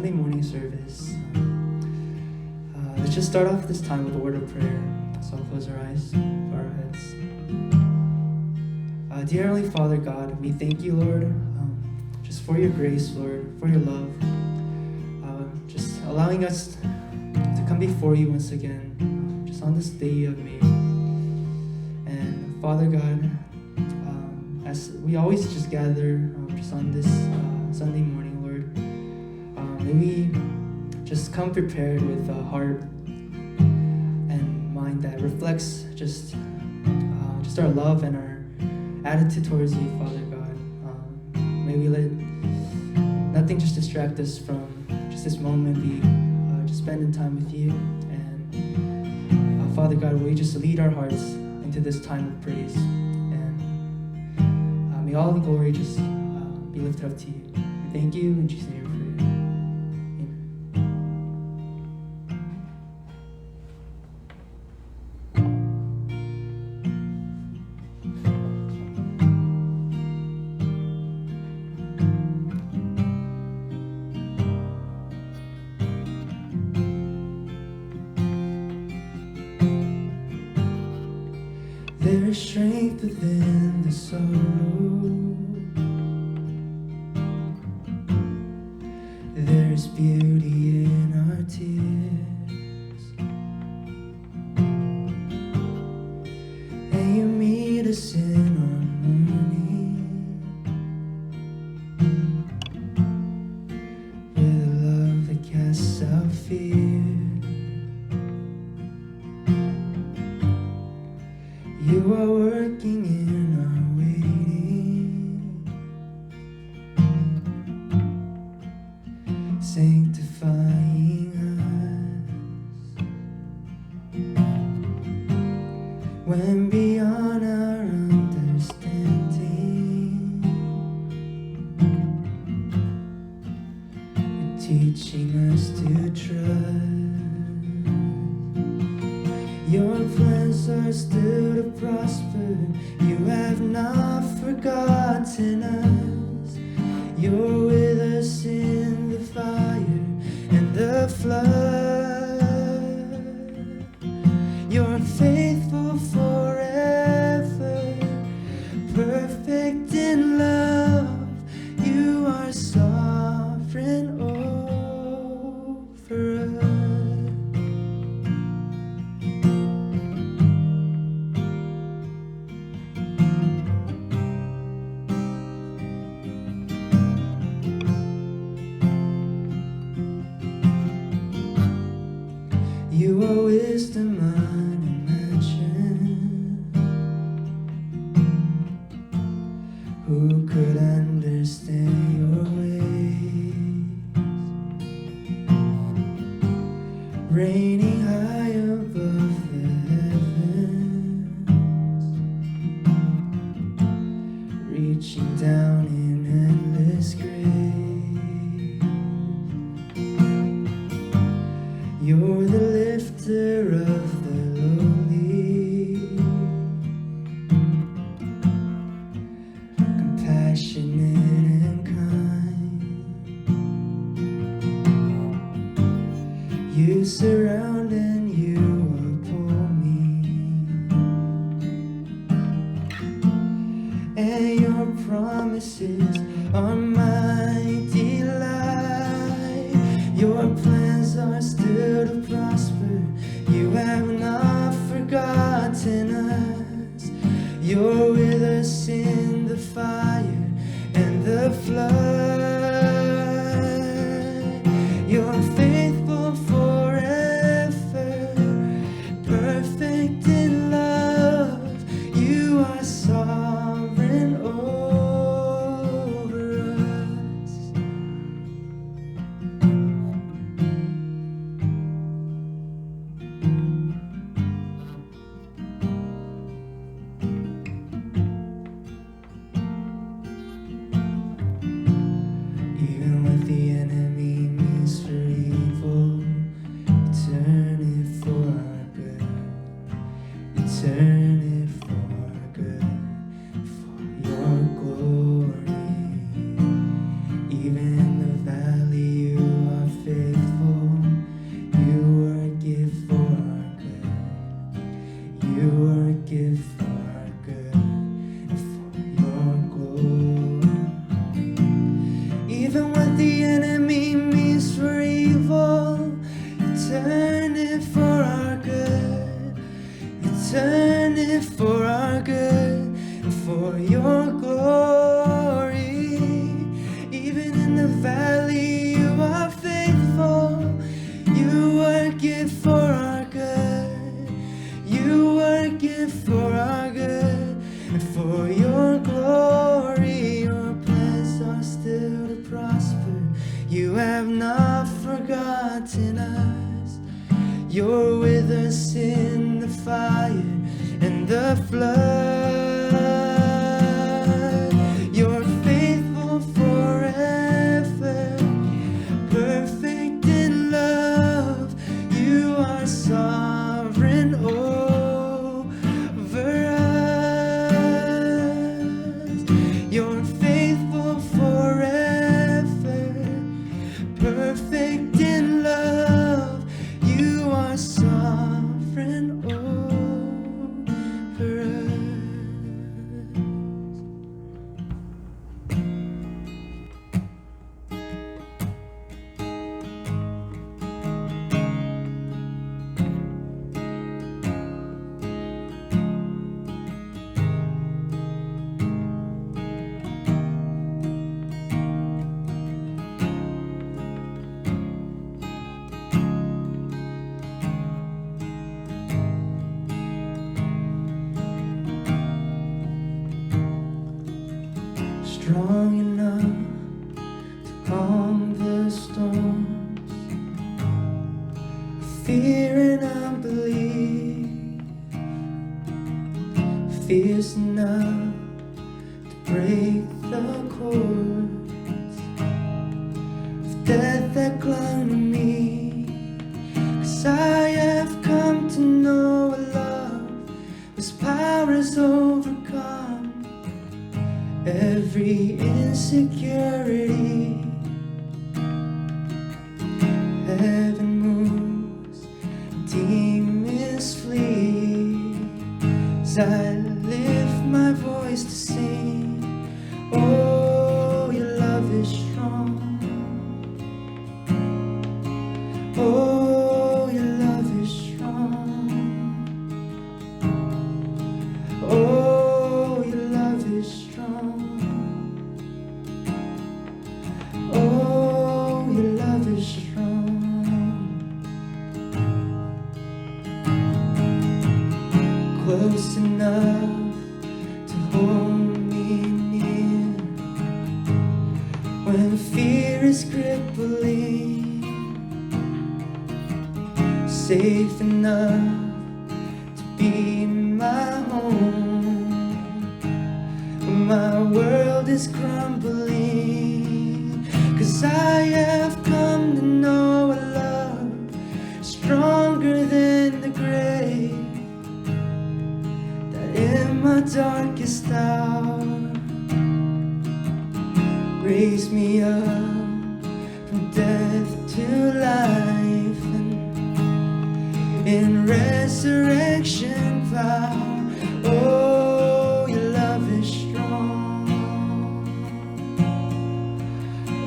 Sunday morning service. Let's just start off this time with a word of prayer. So I'll close our eyes, bow our heads. Dear Heavenly Father God, we thank you, Lord, just for your grace, Lord, for your love, just allowing us to come before you once again, just on this day you have made. And Father God, as we always just gather just on this Sunday morning, Lord, may we just come prepared with a heart and mind that reflects just our love and our attitude towards you, Father God. May we let nothing just distract us from just this moment, be just spending time with you. And Father God, will you just lead our hearts into this time of praise, and may all the glory just be lifted up to you. We thank you in Jesus' name. There is strength within the sorrow. There is beauty in our tears. And you meet us in our mourning with a love that casts out fear. You are working in our waiting, sanctifying us when beyond our understanding. You're teaching us to trust. Your plans are still to prosper. You have not forgotten us. You're with us in the fire and the flood. You're faithful forever, perfect in love. You are sovereign over us. You are wisdom unimagined. Who could understand your ways? Reigning high above the heavens, reaching down in endless grace. You're the lifter of the lowly, compassionate and kind. You surround and you uphold me, and your promises are my delight. Your plans are still to prosper. You have not forgotten us. You're with us in the fire and the flood. You're faithful forever, perfect in love. You are sovereign over us. forgotten us. You're with us in the fire and the flood. You're faithful forever, perfect in love. You are sovereign over us. You're faithful forever, perfect in love. You are sovereign over us. Strong enough to calm the storms, fear and unbelief, fierce enough to break the cords of death that clung to me. 'Cause I have come to know a love whose power has overcome every insecurity. Heaven moves, demons flee, as I lift my voice to sing. Oh, your love is strong. Oh, your love is strong. Oh, your love is strong. Oh, your love is strong. Close enough to hold me near when fear is crippling, safe enough to be my home when my world is crumbling. 'Cause I have come to know a love stronger than the grave, that in my darkest hour raise me up from death to life, and in resurrection power. Oh, your love is strong.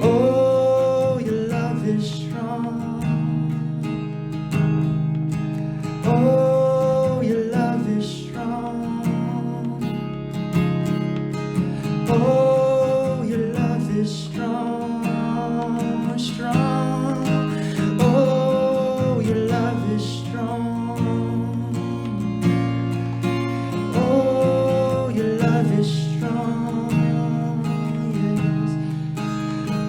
Oh, your love is strong. Oh, your love is strong. Oh, your love is strong, strong. Oh, your love is strong. Oh, your love is strong. Yes.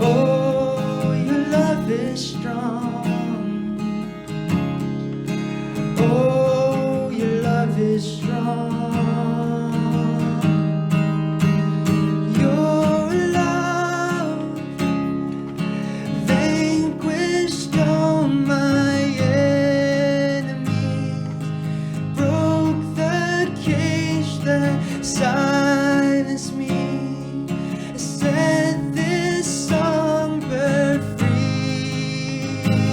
Oh, your love is strong. Oh, your love is strong. Your love vanquished all my enemies, broke the cage that silenced me, set this songbird free.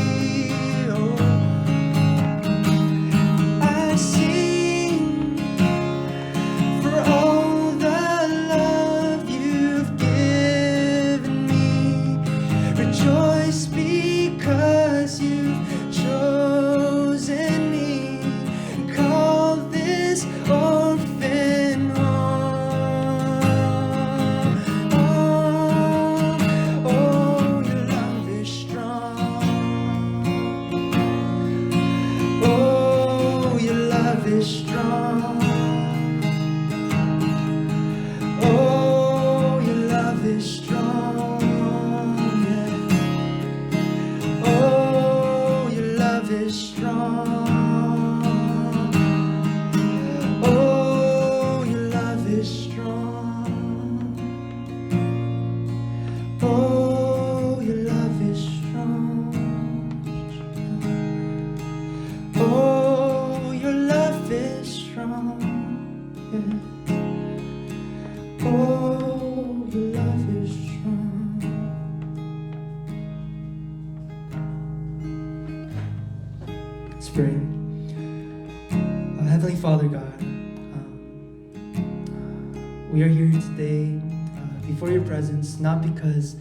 pray. Heavenly Father God, we are here today before your presence, not because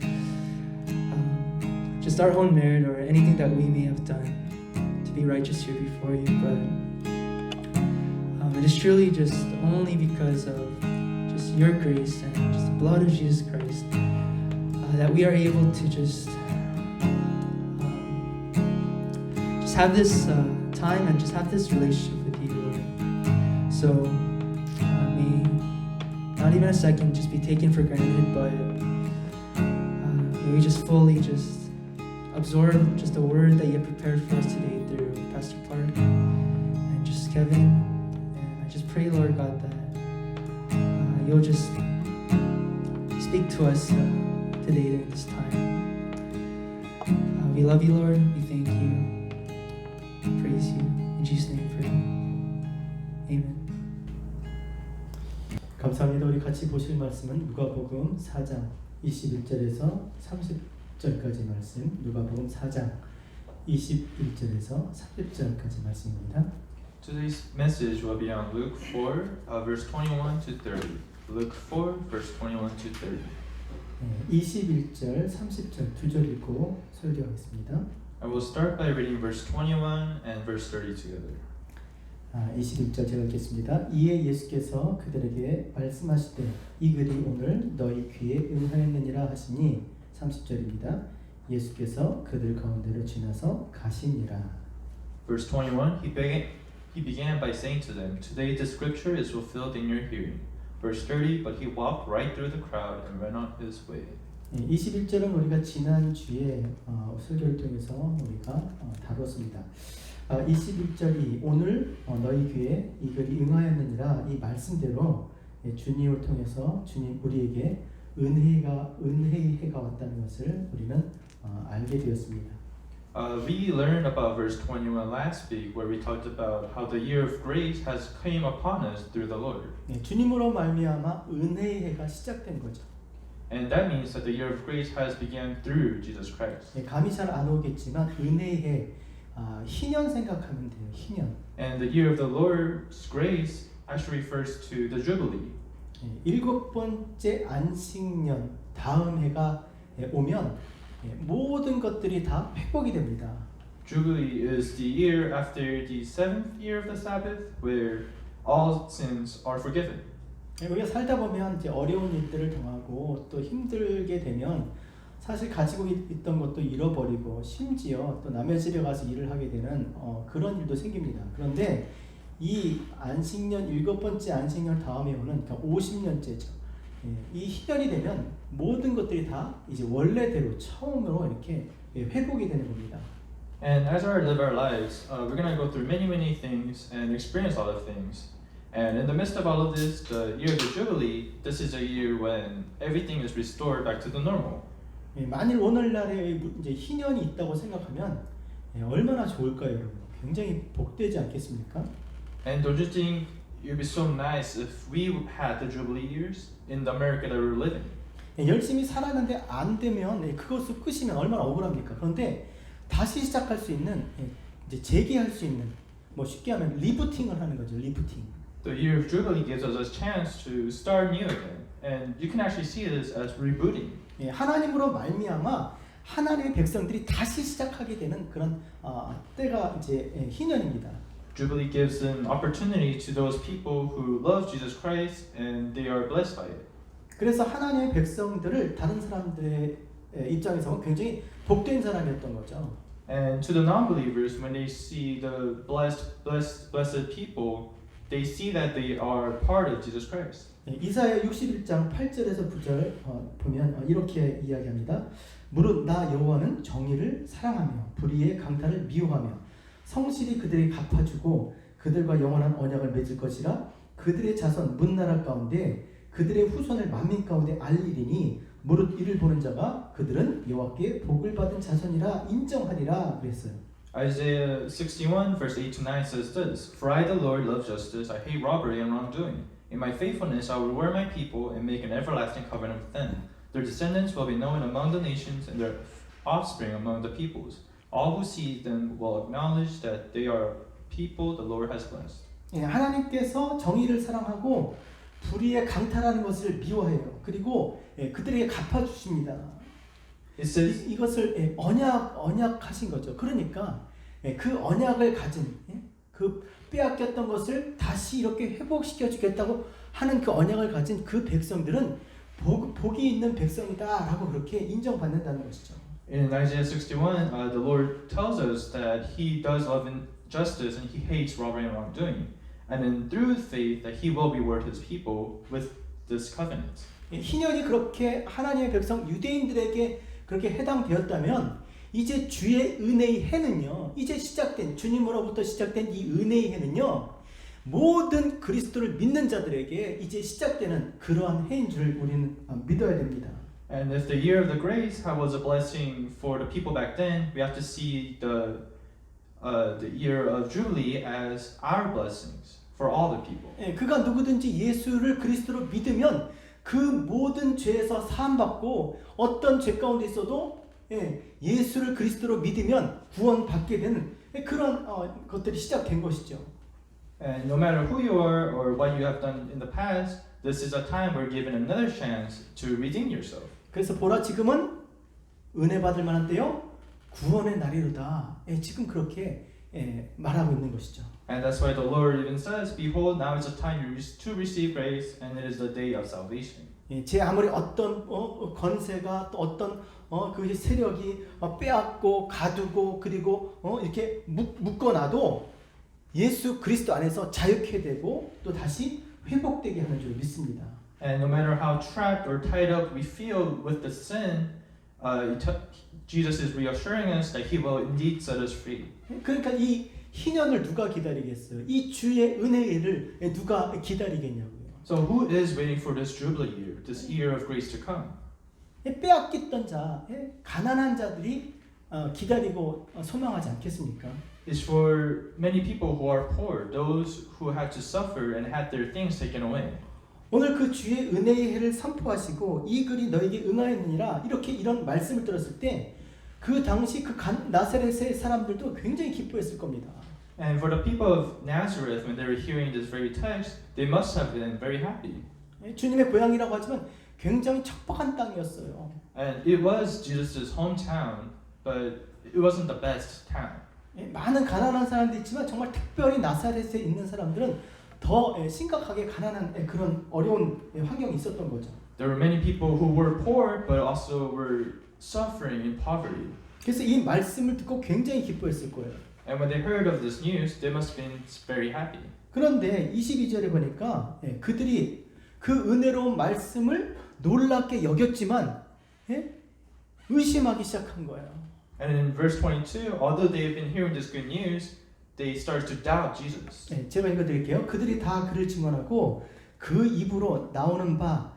just our own merit or anything that we may have done to be righteous here before you, but it is truly just only because of just your grace and just the blood of Jesus Christ that we are able to just have this time and just have this relationship with you, Lord. So may not even a second just be taken for granted, but may we just fully just absorb just the word that you have prepared for us today through Pastor Park and just Kevin. And I just pray, Lord God, that you'll just speak to us today during this time. We love you, Lord. We thank you. Praise you. In Jesus' name we pray. Amen. 감사합니다. 우리 같이 보실 말씀은 누가복음 4장 21절에서 30절까지 말씀, 누가복음 4장 21절에서 30절까지 말씀입니다. Today's message will be on Luke 4, verse 21 to 30. Luke 4, verse 21 to 30. 21절, 30절 두 절 읽고 설교하겠습니다. I will start by reading verse 21 and verse 30 together. 21절 제가 읽겠습니다. 이에 예수께서 그들에게 말씀하시되 이 글이 오늘 너희 귀에 응하였느니라 하시니 30절입니다. 예수께서 그들 가운데로 지나서 가시니라. Verse 21, he began by saying to them, Today the scripture is fulfilled in your hearing. Verse 30, but he walked right through the crowd and went on his way. 21절은 우리가 지난주에 설교를 통해서 우리가 다뤘습니다. 21절이 오늘 너희 귀에 이 글이 응하였느니라 이 말씀대로 주님을 통해서 주님 우리에게 은혜의 해가 왔다는 것을 우리는 알게 되었습니다. We learned about verse 21 last week where we talked about how the year of grace has came upon us through the Lord. 주님으로 말미암아 은혜의 해가 시작된 거죠. And that means that the year of grace has begun through Jesus Christ. 감이 잘 안 오겠지만 은혜의 해 희년 생각하면 돼요. 희년. And the year of the Lord's grace actually refers to the Jubilee. 7번째 안식년 다음 해가 오면 모든 것들이 다 회복이 됩니다. Jubilee is the year after the 7th year of the Sabbath where all sins are forgiven. 우리가 살다 보면 이제 어려운 일들을 당하고 또 힘들게 되면 사실 가지고 있던 것도 잃어버리고 심지어 또 남의 집에 가서 일을 하게 되는 그런 일도 생깁니다. 그런데 이 안식년 7번째 안식년 다음에 오는 그러니까 50년째죠. 이 희년이 되면 모든 것들이 다 이제 원래대로 처음으로 이렇게 회복이 되는 겁니다. And as we live our lives, we're going to go through many things and experience a lot of things. And in the midst of all of this, the year of the Jubilee, this is a year when everything is restored back to the normal. 만일 오늘날에 이제 희년이 있다고 생각하면 얼마나 좋을까요, 여러분? 굉장히 복되지 않겠습니까? And don't you think it would be so nice if we had the Jubilee years in the America that we're living? 열심히 살았는데 안 되면 그것을 끝이면 얼마나 억울합니까? 그런데 다시 시작할 수 있는 이제 재개할 수 있는 뭐 쉽게 하면 리부팅을 하는 거죠. 리부팅. The year of Jubilee gives us a chance to start new again, and you can actually see this as rebooting. 하나님으로 말미암아 하나님의 백성들이 다시 시작하게 되는 그런 때가 이제 희년입니다. Jubilee gives an opportunity to those people who love Jesus Christ and they are blessed by it. 그래서 하나님의 백성들을 다른 사람들의 입장에서는 굉장히 복된 사람이었던 거죠. And to the non-believers, when they see the blessed people, they see that they are part of Jesus Christ. 이사야 61장 8절에서 9절 보면 이렇게 이야기합니다. 무릇 나 여호와는 정의를 사랑하며 불의의 강탈을 미워하며 성실히 그들에게 갚아주고 그들과 영원한 언약을 맺을 것이라. 그들의 자손 문나라 가운데 그들의 후손을 만민 가운데 알리리니 무릇 이를 보는 자가 그들은 여호와께 복을 받은 자손이라 인정하리라 그랬어요. Isaiah 61 verse 8 to 9 says this, For I the Lord love justice, I hate robbery and wrongdoing. In my faithfulness I will reward my people and make an everlasting covenant with them. Their descendants will be known among the nations and their offspring among the peoples. all who see them will acknowledge that they are people the Lord has blessed. 예, 하나님께서 정의를 사랑하고 불의에 강탈하는 것을 미워해요. 그리고 그들에게 갚아주십니다. It says, 이것을 언약하신 거죠. 그러니까 그 언약을 가진 그 빼앗겼던 것을 다시 이렇게 회복시켜 주겠다고 하는 그 언약을 가진 그 백성들은 복이 있는 백성이다라고 그렇게 인정받는다는 것이죠. in Isaiah 61, the Lord tells us that He does love and justice and He hates robbery and wrongdoing. And then through faith that He will reward His people with this covenant. 희년이 그렇게 하나님의 백성 유대인들에게 그렇게 해당되었다면 이제 주의 은혜의 해는요. 이제 시작된 주님으로부터 시작된 이 은혜의 해는요. 모든 그리스도를 믿는 자들에게 이제 시작되는 그러한 해인 줄 우리는 믿어야 됩니다. And if the year of the grace was a blessing for the people back then, we have to see the year of Jubilee as our blessings for all the people. 그가 누구든지 예수를 그리스도로 믿으면 그 모든 죄에서 사함받고 어떤 죄 가운데 있어도 예수를 그리스도로 믿으면 구원받게 되는 그런 것들이 시작된 것이죠. And no matter who you are or what you have done in the past, this is a time we're given another chance to redeem yourself. 그래서 보라 지금은 은혜 받을 만한 때요 구원의 날이로다. 지금 그렇게 말하고 있는 것이죠. And that's why the Lord even says, "Behold, now is the time to receive grace, and it is the day of salvation." 제 아무리 어떤 권세가 또 어떤 그 세력이 빼앗고 가두고 그리고 이렇게 묶어놔도 예수 그리스도 안에서 자유케 되고 또 다시 회복되게 하는 줄 믿습니다. And no matter how trapped or tied up we feel with the sin, Jesus is reassuring us that He will indeed set us free. 그러니까 이 희년을 누가 기다리겠어요? 이 주의 은혜를 누가 기다리겠냐고요. So who is waiting for this Jubilee year, this year of grace to come? 빼앗겼던 자, 가난한 자들이 기다리고 소망하지 않겠습니까? It's for many people who are poor, those who had to suffer and had their things taken away. 오늘 그 주의 은혜의 해를 선포하시고 이 글이 너에게 응하였느니라 이런 말씀을 들었을 때 그 당시 그 나사렛의 사람들도 굉장히 기뻐했을 겁니다. And for the people of Nazareth, when they were hearing this very text, they must have been very happy. 주님의 고향이라고 하지만 굉장히 척박한 땅이었어요. And it was Jesus' hometown, but it wasn't the best town. 많은 가난한 사람도 있지만 정말 특별히 나사렛에 있는 사람들은 더 심각하게 가난한 그런 어려운 환경이 있었던 거죠. There were many people who were poor, but also were suffering in poverty. 그래서 이 말씀을 듣고 굉장히 기뻐했을 거예요. And when they heard of this news, they must have been very happy. 그런데 22절에 보니까 그들이 그 은혜로운 말씀을 놀랍게 여겼지만 의심하기 시작한 거예요. And in verse 22, although they have been hearing this good news, they started to doubt Jesus. 제가 읽어드릴게요. 그들이 다 그를 증언하고 그 입으로 나오는 바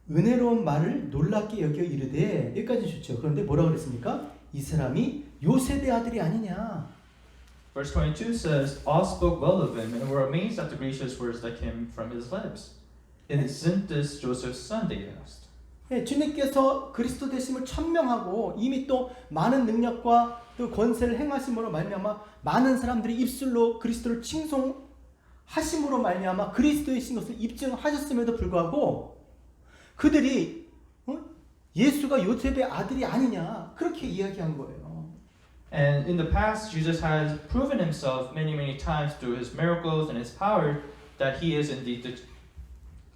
은혜로운 말을 놀랍게 여겨 이르되 여기까지 좋죠. 그런데 뭐라고 그랬습니까? 이 사람이 요셉의 아들이 아니냐. Verse 22 says, all spoke well of him and were amazed at the gracious words that came from his lips. Isn't this Joseph's son? They asked. 주님께서 그리스도 되심을 천명하고 이미 또 많은 능력과 또 권세를 행하심으로 말미암아 많은 사람들이 입술로 그리스도를 칭송하심으로 말미암아 그리스도이신 것을 입증하셨음에도 불구하고 그들이 예수가 요셉의 아들이 아니냐 그렇게 이야기한 거예요. And in the past, Jesus has proven himself many times through his miracles and his power that he is indeed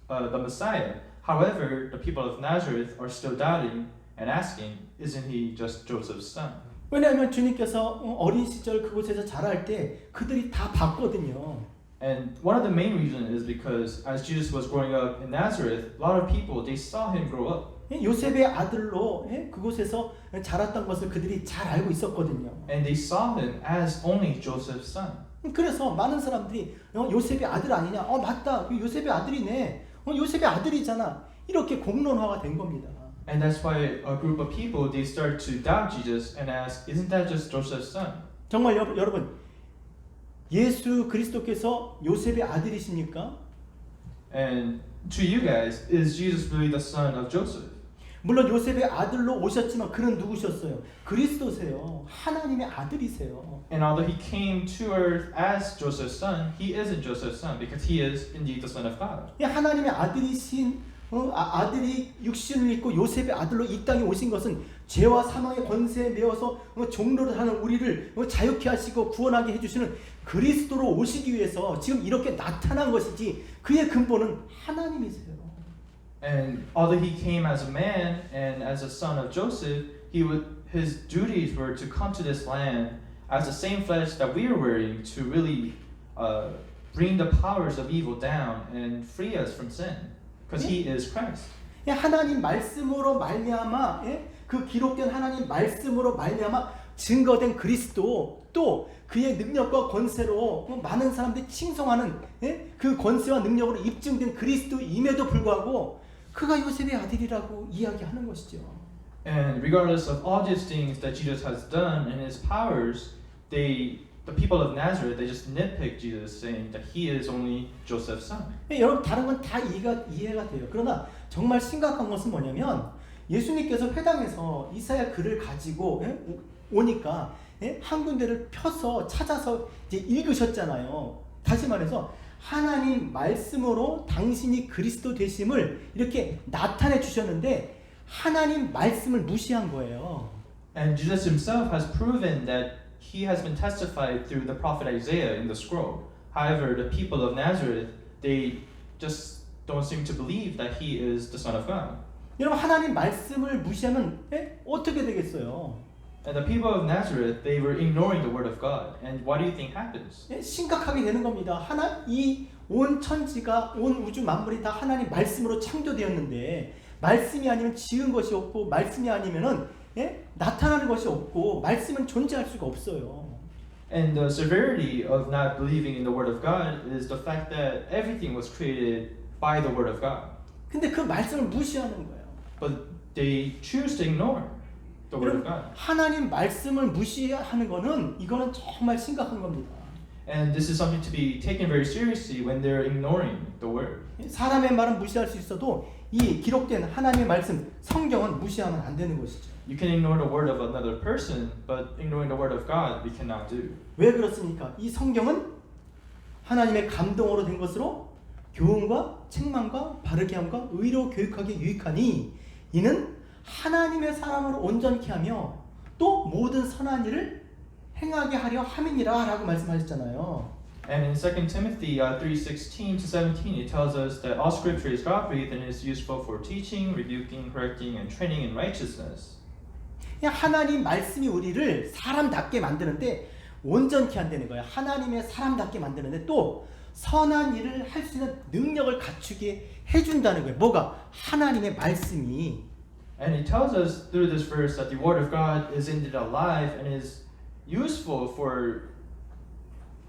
the Messiah. However, the people of Nazareth are still doubting and asking, isn't he just Joseph's son? 왜냐하면 주님께서 어린 시절 그곳에서 자랄 때 그들이 다 봤거든요. And one of the main reasons is because as Jesus was growing up in Nazareth, a lot of people, they saw him grow up. 요셉의 아들로 그곳에서 자랐던 것을 그들이 잘 알고 있었거든요. And they saw him as only Joseph's son. 그래서 많은 사람들이 요셉의 아들 아니냐? 맞다. 요셉의 아들이네. 요셉의 아들이잖아. 이렇게 공론화가 된 겁니다. And that's why a group of people, they start to doubt Jesus and ask, isn't that just Joseph's son? 정말 여러분 예수 그리스도께서 요셉의 아들이십니까? And to you guys, is Jesus really the son of Joseph? 물론 요셉의 아들로 오셨지만 그는 누구셨어요? 그리스도세요. 하나님의 아들이세요. And although he came to earth as Joseph's son, he isn't Joseph's son because he is indeed the son of God. 하나님의 아들이신 아들이 육신을 입고 요셉의 아들로 이 땅에 오신 것은 죄와 사망의 권세에 매어서 종로를 하는 우리를 자유케 하시고 구원하게 해주시는 그리스도로 오시기 위해서 지금 이렇게 나타난 것이지 그의 근본은 하나님이세요. And although he came as a man and as a son of Joseph, his duties were to come to this land as the same flesh that we are wearing to really bring the powers of evil down and free us from sin, because he is Christ. 하나님 말씀으로 말미암아 그 기록된 하나님 말씀으로 말미암아 증거된 그리스도 또 그의 능력과 권세로 많은 사람들이 칭송하는 그 권세와 능력으로 입증된 그리스도임에도 불구하고 그가 요셉의 아들이라고 이야기하는 것이죠. And regardless of all these things that Jesus has done and his powers, the people of Nazareth, they just nitpick Jesus, saying that he is only Joseph's son. 여러분 다른 건 다 이해가 돼요. 그러나 정말 심각한 것은 뭐냐면 예수님께서 회당에서 이사야 글을 가지고 오니까 한 군데를 펴서 찾아서 이제 읽으셨잖아요. 다시 말해서 하나님 말씀으로 당신이 그리스도 되심을 이렇게 나타내 주셨는데 하나님 말씀을 무시한 거예요. And Jesus himself has proven that he has been testified through the prophet Isaiah in the scroll. However, the people of Nazareth, they just don't seem to believe that he is the Son of God. 여러분 하나님 말씀을 무시하면 어떻게 되겠어요? And the people of Nazareth, they were ignoring the word of God. And what do you think happens? 심각하게 되는 겁니다. 이 온 천지가 온 우주 만물이 다 하나님 말씀으로 창조되었는데 말씀이 아니면 지은 것이 없고 말씀이 아니면은 나타나는 것이 없고 말씀은 존재할 수가 없어요. And the severity of not believing in the word of God is the fact that everything was created by the word of God. 근데 그 말씀을 무시하는 거예요. But they choose to ignore the word of God. 하나님 말씀을 무시하는 거는 이거는 정말 심각한 겁니다. And this is something to be taken very seriously when they're ignoring the word. 사람의 말은 무시할 수 있어도 이 기록된 하나님의 말씀 성경은 무시하면 안 되는 것이죠. You can ignore the word of another person, but ignoring the word of God we cannot do. 왜 그렇습니까? 이 성경은 하나님의 감동으로 된 것으로 교훈과 책망과 바르게 함과 의로 교육하기에 유익하니 이는 하나님의 사람을 온전케 하며 또 모든 선한 일을 행하게 하려 함이니라 라고 말씀하셨잖아요. And in 2 Timothy 3:16 to 17, it tells us that all scripture is God-breathed and is useful for teaching, rebuking, correcting, and training in righteousness. 하나님 말씀이 우리를 사람답게 만드는데 온전케 한다는 거예요. 하나님의 사람답게 만드는데 또 선한 일을 할 수 있는 능력을 갖추게 해준다는 거예요. 뭐가? 하나님의 말씀이. And it tells us through this verse that the word of God is indeed alive and is useful for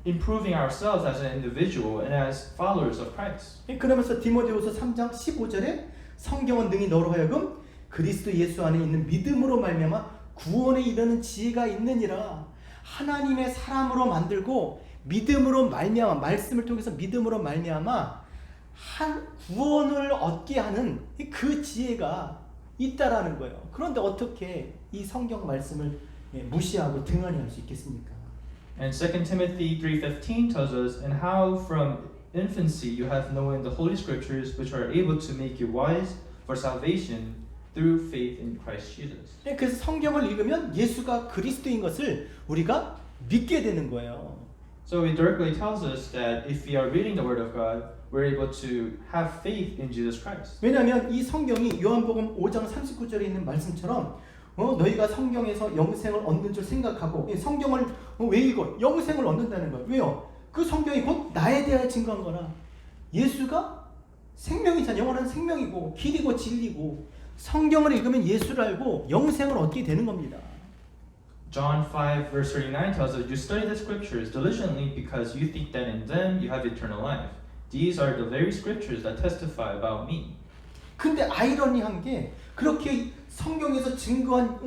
improving ourselves as an individual and as followers of Christ. 그러면서 디모데후서 3장 15절에 성경은 능히 너로 하여금 그리스도 예수 안에 있는 믿음으로 말미암아 구원에 이르는 지혜가 있느니라. 하나님의 사람으로 만들고 믿음으로 말미암아 말씀을 통해서 믿음으로 말미암아 구원을 얻게 하는 그 지혜가 있다라는 거예요. 그런데 어떻게 이 성경 말씀을 무시하고 등한히 할 수 있겠습니까? And 2 Timothy 3:15 tells us, and how from infancy you have known the holy scriptures which are able to make you wise for salvation through faith in Christ Jesus. 그래서 성경을 읽으면 예수가 그리스도인 것을 우리가 믿게 되는 거예요. So it directly tells us that if we are reading the word of God, we're able to have faith in Jesus Christ. 왜냐하면 이 성경이 요한복음 5장 39절에 있는 말씀처럼 너희가 성경에서 영생을 얻는 줄 생각하고 성경을 왜 읽어? 영생을 얻는다는 거예요. 왜요? 그 성경이 곧 나에 대하여 증거한 거라. 예수가 생명이잖아요. 영원한 생명이고 길이고 진리고 성경을 읽으면 예수를 알고 영생을 얻게 되는 겁니다. John 5 verse 39 tells us, you study the scriptures diligently because you think that in them you have eternal life. These are the very scriptures that testify about me. 근데 아이러니한 게 그렇게 성경에서 증거한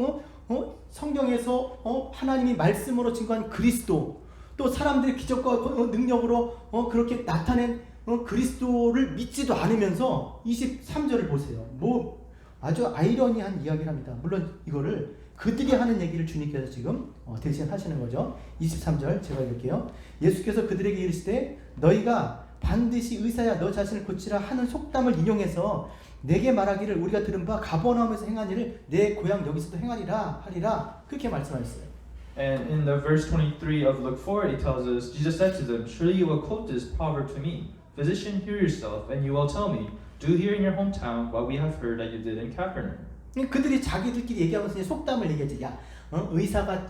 성경에서 하나님이 말씀으로 증거한 그리스도 또 사람들의 기적과 능력으로 그렇게 나타낸 그리스도를 믿지도 않으면서 23절을 보세요. 아주 아이러니한 이야기를 합니다. 물론 이거를 그들이 하는 얘기를 주님께서 지금 대신 하시는 거죠. 23절 제가 읽을게요. 예수께서 그들에게 이르시되 너희가 반드시 의사야 너 자신을 고치라 하는 속담을 인용해서 내게 말하기를 우리가 들은 바 가버나움에서 행한 일을 내 고향 여기서도 행하리라 하리라 그렇게 말씀하셨어요. And in the verse 23 of Luke 4, it tells us, Jesus said to them, surely you will quote this proverb to me, physician, heal yourself, and you will tell me, do here in your hometown what we have heard that you did in Capernaum. 그들이 자기들끼리 얘기하면서 속담을 얘기했지. 야, 의사가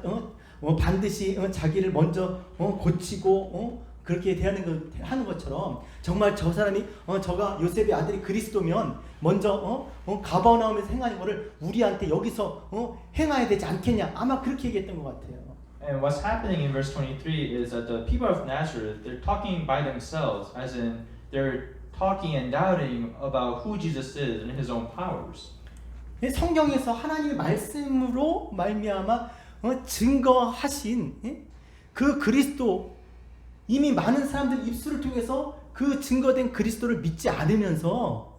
반드시 자기를 먼저 고치고 그렇게 하는 것처럼 정말 저 사람이 저가 요셉의 아들이 그리스도면 먼저 가버나움에서 행하는 거를 우리한테 여기서 행해야 되지 않겠냐. 아마 그렇게 얘기했던 것 같아요. And what's happening in verse 23 is that the people of Nazareth, they're talking by themselves, as in they're talking and doubting about who Jesus is and his own powers. 성경에서 하나님의 말씀으로 말미암아 증거하신 그 그리스도 이미 많은 사람들 입술을 통해서 그 증거된 그리스도를 믿지 않으면서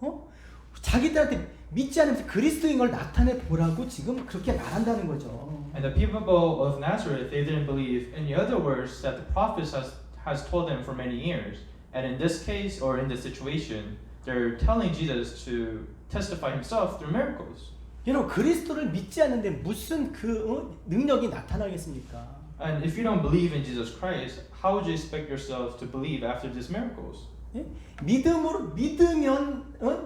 자기들한테 믿지 않으면서 그리스도인 걸 나타내 보라고 지금 그렇게 말한다는 거죠. And the people of Nazareth, they didn't believe any other words that the prophets has told them for many years. And in this case, or in this situation, they're telling Jesus to testify himself through miracles. 여러분 그리스도를 믿지 않는데 무슨 능력이 나타나겠습니까? And if you don't believe in Jesus Christ, how would you expect yourself to believe after these miracles? 믿으면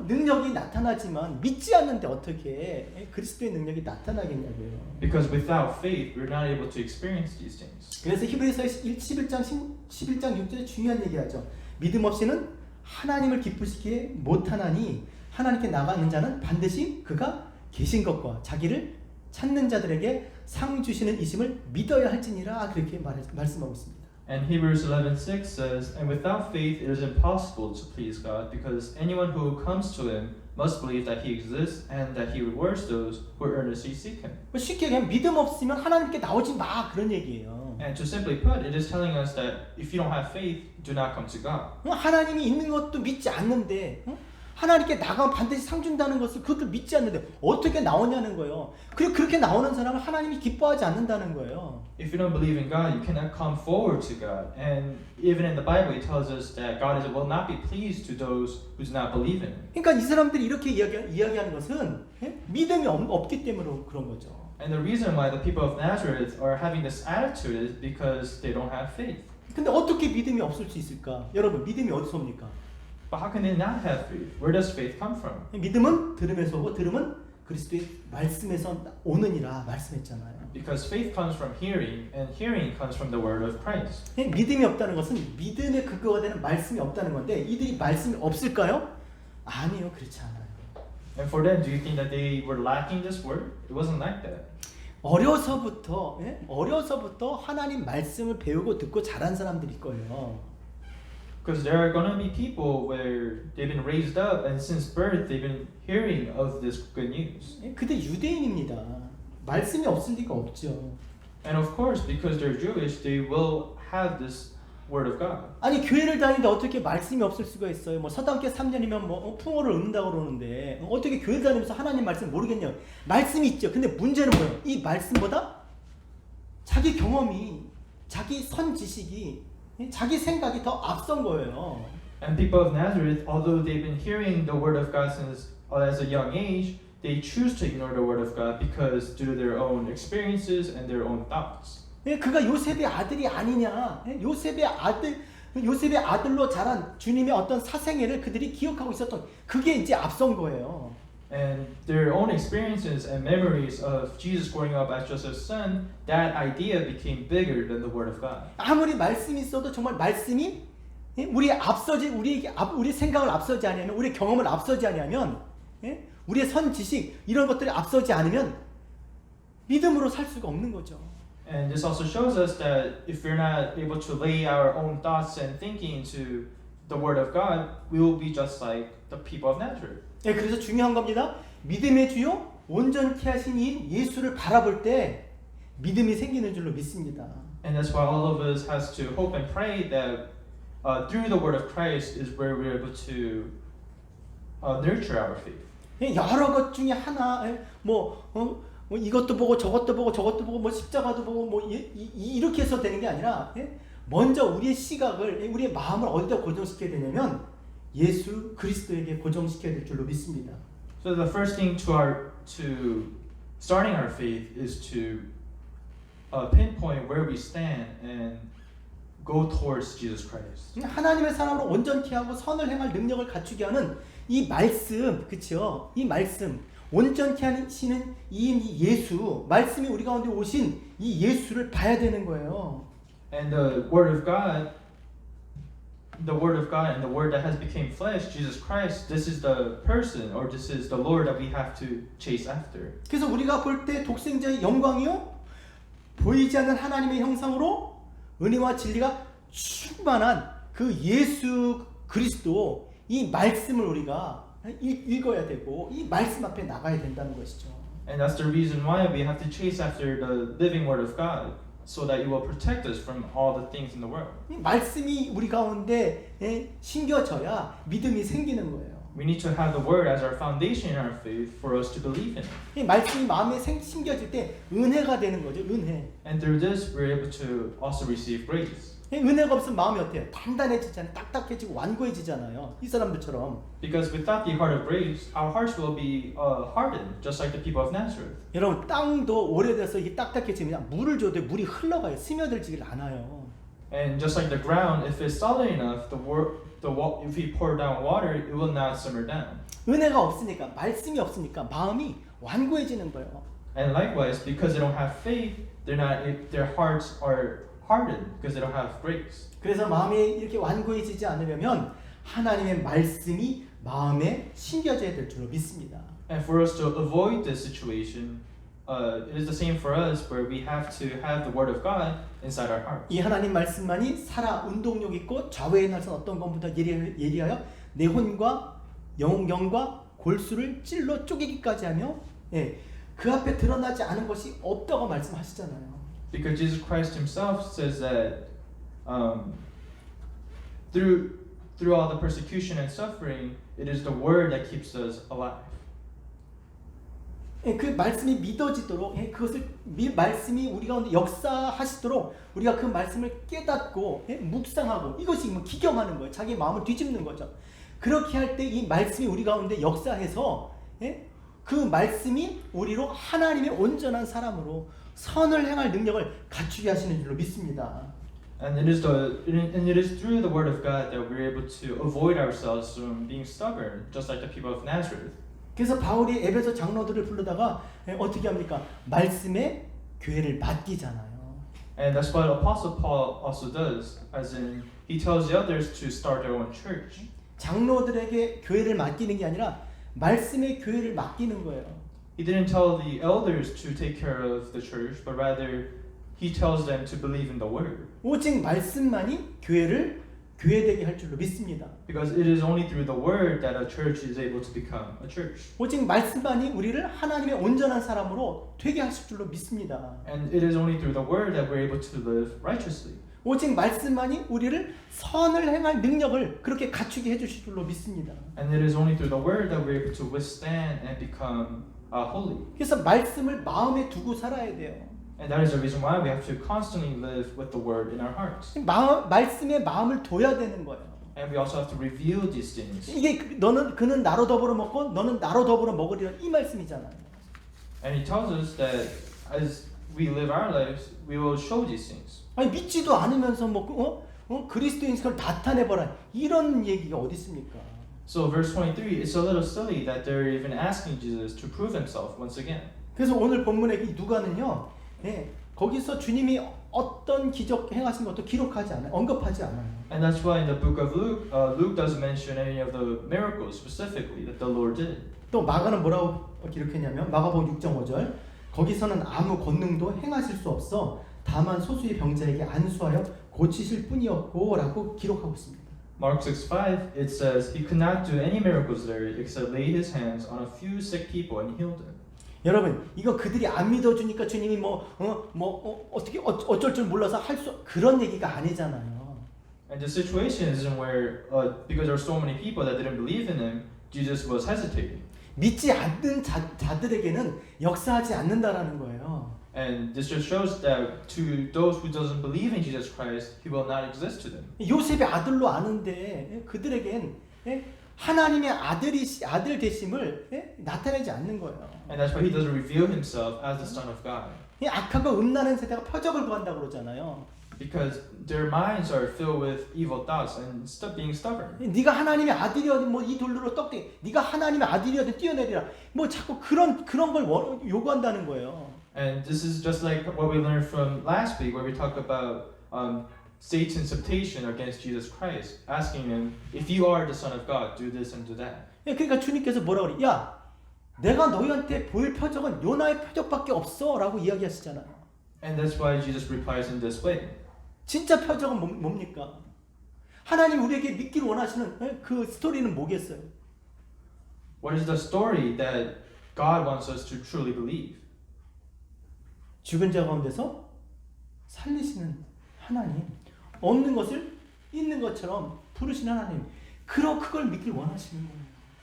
능력이 나타나지만 믿지 않는데 어떻게 그리스도의 능력이 나타나겠냐고요. Because without faith, we're not able to experience these things. 그래서 히브리서 11장 6절에 중요한 얘기하죠. 믿음 없이는 하나님을 기쁘시게 못하나니 하나님께 나가는 자는 반드시 그가 계신 것과 자기를 찾는 자들에게 상 주시는 이심을 믿어야 할지니라 그렇게 말씀하고 있습니다. And Hebrews 11:6 says, And without faith it is impossible to please God, because anyone who comes to him must believe that he exists and that he rewards those who earnestly seek him. 쉽게 그냥 믿음 없으면 하나님께 나오지 마 그런 얘기예요. And to simply put, it is telling us that if you don't have faith, do not come to God. 하나님이 있는 것도 믿지 않는데 하나님께 나가면 반드시 상 준다는 것을 그것도 믿지 않는데 어떻게 나오냐는 거예요. 그리고 그렇게 나오는 사람은 하나님이 기뻐하지 않는다는 거예요. If you don't believe in God, you cannot come forward to God. And even in the Bible, it tells us that God will not be pleased to those who do not believe in Him. 그러니까 이 사람들이 이렇게 이야기하는 것은 믿음이 없기 때문에 그런 거죠. And the reason why the people of Nazareth are having this attitude is because they don't have faith. 근데 어떻게 믿음이 없을 수 있을까? 여러분 믿음이 어디서 옵니까? But how can they not have faith? Where does faith come from? 믿음은 들음에서 오고 들음은 그리스도의 말씀에서 오느니라 말씀했잖아요. Because faith comes from hearing, and hearing comes from the word of Christ. 믿음이 없다는 것은 믿음의 근거가 되는 말씀이 없다는 건데 이들이 말씀이 없을까요? 아니요, 그렇지 않아요. And for them, do you think that they were lacking this word? It wasn't like that. 어려서부터 하나님 말씀을 배우고 듣고 자란 사람들일 거예요. Because there are going to be people where they've been raised up, and since birth they've been hearing of this good news. 그들 유대인입니다. 말씀이 없을 리가 없죠. And of course, because they're Jewish, they will have this word of God. 아니 교회를 다니는데 어떻게 말씀이 없을 수가 있어요? 뭐 서당계 3년이면 뭐 풍어를 얻는다고 그러는데 어떻게 교회 다니면서 하나님 말씀 모르겠냐고. 말씀이 있죠. 근데 문제는 뭐예요? 이 말씀보다 자기 경험이, 자기 선 지식이, 자기 생각이 더 앞선 거예요. And people of Nazareth, although they've been hearing the word of God since as a young age, they choose to ignore the word of God because due to their own experiences and their own thoughts. 그가 요셉의 아들이 아니냐? 요셉의 아들로 자란 주님의 어떤 사생애를 그들이 기억하고 있었던 그게 이제 앞선 거예요. And their own experiences and memories of Jesus growing up as Joseph's son, that idea became bigger than the word of God. 아무리 말씀이 있어도 정말 말씀이 우리 생각을 앞서지 않으면, 우리 경험을 앞서지 않으면, 우리의 선 지식 이런 것들이 앞서지 않으면 믿음으로 살 수가 없는 거죠. And this also shows us that if we're not able to lay our own thoughts and thinking into the word of God, we will be just like the people of Nazareth. 그래서 중요한 겁니다. 믿음의 주요 온전케 하신 이 예수를 바라볼 때 믿음이 생기는 줄로 믿습니다. And that's why all of us has to hope and pray that through the word of Christ is where we're able to nurture our faith. 여러 것 중에 하나 뭐 이것도 보고 저것도 보고 저것도 보고 뭐 십자가도 보고 뭐 이렇게 해서 되는 게 아니라 먼저 우리의 시각을 우리의 마음을 어디다 고정시켜야 되냐면 예수 그리스도에게 고정시켜야 될 줄로 믿습니다. So the first thing to starting our faith is to pinpoint where we stand and go towards Jesus Christ. 하나님의 사람으로 온전케 하고 선을 행할 능력을 갖추게 하는 이 말씀, 그렇죠? 이 말씀, 온전케 하시는 이 예수, 말씀이 우리 가운데 오신 이 예수를 봐야 되는 거예요. And the Word of God and the Word that has become flesh, Jesus Christ, this is the person or this is the Lord that we have to chase after. 그래서 우리가 볼 때 독생자의 영광이요, 보이지 않는 하나님의 형상으로 은혜와 진리가 충만한 그 예수 그리스도 이 말씀을 우리가 읽어야 되고 이 말씀 앞에 나가야 된다는 것이죠. And that's the reason why we have to chase after the living Word of God, so that it will protect us from all the things in the world. 이 말씀이 우리 가운데 심겨져야 믿음이 생기는 거예요. We need to have the Word as our foundation in our faith for us to believe in it. 이 말씀이 마음에 심겨질 때 은혜가 되는 거죠. 은혜. And through this, we're able to also receive grace. 은혜가 없으면 마음이 어때요? 단단해지잖아요. 딱딱해지고 완고해지잖아요. 이 사람들처럼. Because without the heart of grace, our hearts will be hardened, just like the people of Nazareth. 여러분 땅도 오래돼서 이게 딱딱해지면 물을 줘도 물이 흘러가요. 스며들지를 않아요. And just like the ground, if it's solid enough, if we pour down water, it will not simmer down. 은혜가 없으니까, 말씀이 없으니까 마음이 완고해지는 거예요. And likewise, because they don't have faith, their hearts are hardened because they don't have grace. 그래서 마음이 이렇게 완고해지지 않으려면 하나님의 말씀이 마음에 심겨져야 될 줄로 믿습니다. And for us to avoid this situation, it is the same for us, where we have to have the Word of God inside our heart. 이 하나님 말씀만이 살아 운동력 있고 좌우의 날선 어떤 것보다 예리하여 내 혼과 영과 골수를 찔러 쪼개기까지 하며 그 앞에 드러나지 않은 것이 없다고 말씀하시잖아요. Because Jesus Christ Himself says that through all the persecution and suffering, it is the Word that keeps us alive. 그 말씀이 믿어지도록 그것을 말씀이 우리 가운데 역사하시도록 우리가 그 말씀을 깨닫고 묵상하고 이것이 뭐 기경하는 거예요. 자기 마음을 뒤집는 거죠. 그렇게 할 때 이 말씀이 우리 가운데 역사해서 그 말씀이 우리로 하나님의 온전한 사람으로 선을 행할 능력을 갖추게 하시는 줄로 믿습니다. And it is through the Word of God that we're able to avoid ourselves from being stubborn, just like the people of Nazareth. 그래서 바울이 에베소 장로들을 부르다가 어떻게 합니까? 말씀에 교회를 맡기잖아요. And that's what Apostle Paul also does, as in he tells the others to start their own church. 장로들에게 교회를 맡기는 게 아니라 말씀에 교회를 맡기는 거예요. He didn't tell the elders to take care of the church, but rather he tells them to believe in the Word. 오직 말씀만이 교회를 교회되게 할 줄로 믿습니다. Because it is only through the Word that a church is able to become a church. 오직 말씀만이 우리를 하나님의 온전한 사람으로 되게 하실 줄로 믿습니다. And it is only through the Word that we're able to live righteously. 오직 말씀만이 우리를 선을 행할 능력을 그렇게 갖추게 해주실 줄로 믿습니다. And it is only through the Word that we're able to withstand and become holy. 그래서 말씀을 마음에 두고 살아야 돼요. And that is the reason why we have to constantly live with the Word in our hearts. 말씀에 마음을 둬야 되는 거예요. And we also have to reveal these things. 이게 그는 나로 더불어 먹고 너는 나로 더불어 먹으리라 이 말씀이잖아요. And He tells us that as we live our lives, we will show these things. 아니 믿지도 않으면서 그리스도인 것을 나타내보라 이런 얘기가 어디 있습니까? So verse 23, it's a little silly that they're even asking Jesus to prove Himself once again. 그래서 오늘 본문의 이 누가는요, 거기서 주님이 어떤 기적 행하신 것도 기록하지 않아요, 언급하지 않아요. And that's why in the book of Luke, Luke doesn't mention any of the miracles specifically that the Lord did. 또 마가는 뭐라고 기록했냐면 마가복음 6.5절 거기서는 아무 권능도 행하실 수 없어 다만 소수의 병자에게 안수하여 고치실 뿐이었고라고 기록하고 있습니다. Mark 6:5 it says he could not do any miracles there except lay his hands on a few sick people and heal them. 여러분 이거 그들이 안 믿어주니까 주님이 어떻게 어쩔 줄 몰라서 할 수 그런 얘기가 아니잖아요. And the situation isn't where because there are so many people that didn't believe in him, Jesus was hesitating. 믿지 않는 자들에게는 역사하지 않는다라는 거예요. And this just shows that to those who doesn't believe in Jesus Christ, He will not exist to them. 요셉의 아들로 아는데 그들에겐 하나님의 아들 되심을 나타내지 않는 거예요. And that's why He doesn't reveal Himself as the Son of God. 이 악하고 음란한 세대가 표적을 구한다고 그러잖아요. Because their minds are filled with evil thoughts and being stubborn. 네가 하나님의 아들이어든 뭐 이 돌로 떡대, 네가 하나님의 아들이어든 뛰어내리라. 뭐 자꾸 그런 걸 요구한다는 거예요. And this is just like what we learned from last week, where we talked about Satan's temptation against Jesus Christ, asking him, "If you are the Son of God, do this and do that." 그러니까 주님께서 뭐라 그래? 야, 내가 너희한테 보일 표적은 요나의 표적밖에 없어라고 이야기하시잖아요. And that's why Jesus replies in this way. 진짜 표적은 뭡니까? 하나님 우리에게 믿기를 원하시는 그 스토리는 뭐겠어요? What is the story that God wants us to truly believe? 죽은 자 가운데서 살리시는 하나님, 없는 것을 있는 것처럼 부르시는 하나님, 그걸 믿길 원하시는 거예요.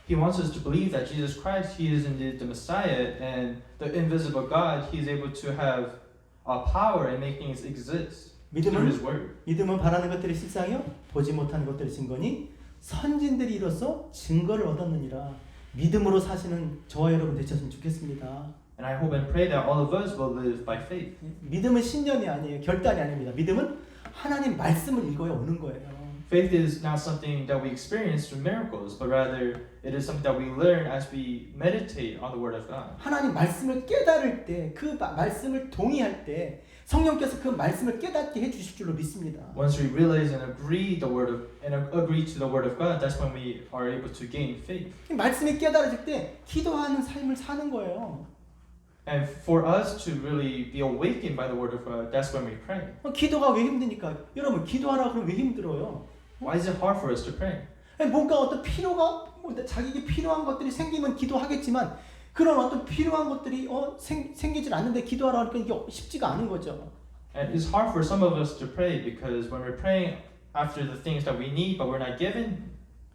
He wants us to believe that Jesus Christ, He is indeed the Messiah, and the invisible God, He is able to have a power in making things exist through His Word. 믿음은 바라는 것들이 실상이요 보지 못하는 것들이 증거니 선진들이 이로써 증거를 얻었느니라. 믿음으로 사시는 저와 여러분 되셨으면 좋겠습니다. And I hope and pray that all of us will live by faith. 믿음은 신념이 아니에요. 결단이 아닙니다. 믿음은 하나님 말씀을 읽어야 오는 거예요. Faith is not something that we experience through miracles, but rather it is something that we learn as we meditate on the Word of God. 하나님 말씀을 깨달을 때, 그 말씀을 동의할 때 성령께서 그 말씀을 깨닫게 해 주실 줄로 믿습니다. Once we realize and agree to the Word of God, that's when we are able to gain faith. 말씀이 깨달아질 때 기도하는 삶을 사는 거예요. And for us to really be awakened by the Word of God, that's when we pray. 기도가 왜 힘드니까? 여러분 기도하라 그러면 왜 힘들어요? Why is it hard for us to pray? 뭔가 어떤 필요가 자기에게 필요한 것들이 생기면 기도하겠지만 그런 어떤 필요한 것들이 생기질 않는데 기도하라 하니까 이게 쉽지가 않은 거죠. And it's hard for some of us to pray because when we're praying after the things that we need but we're not given,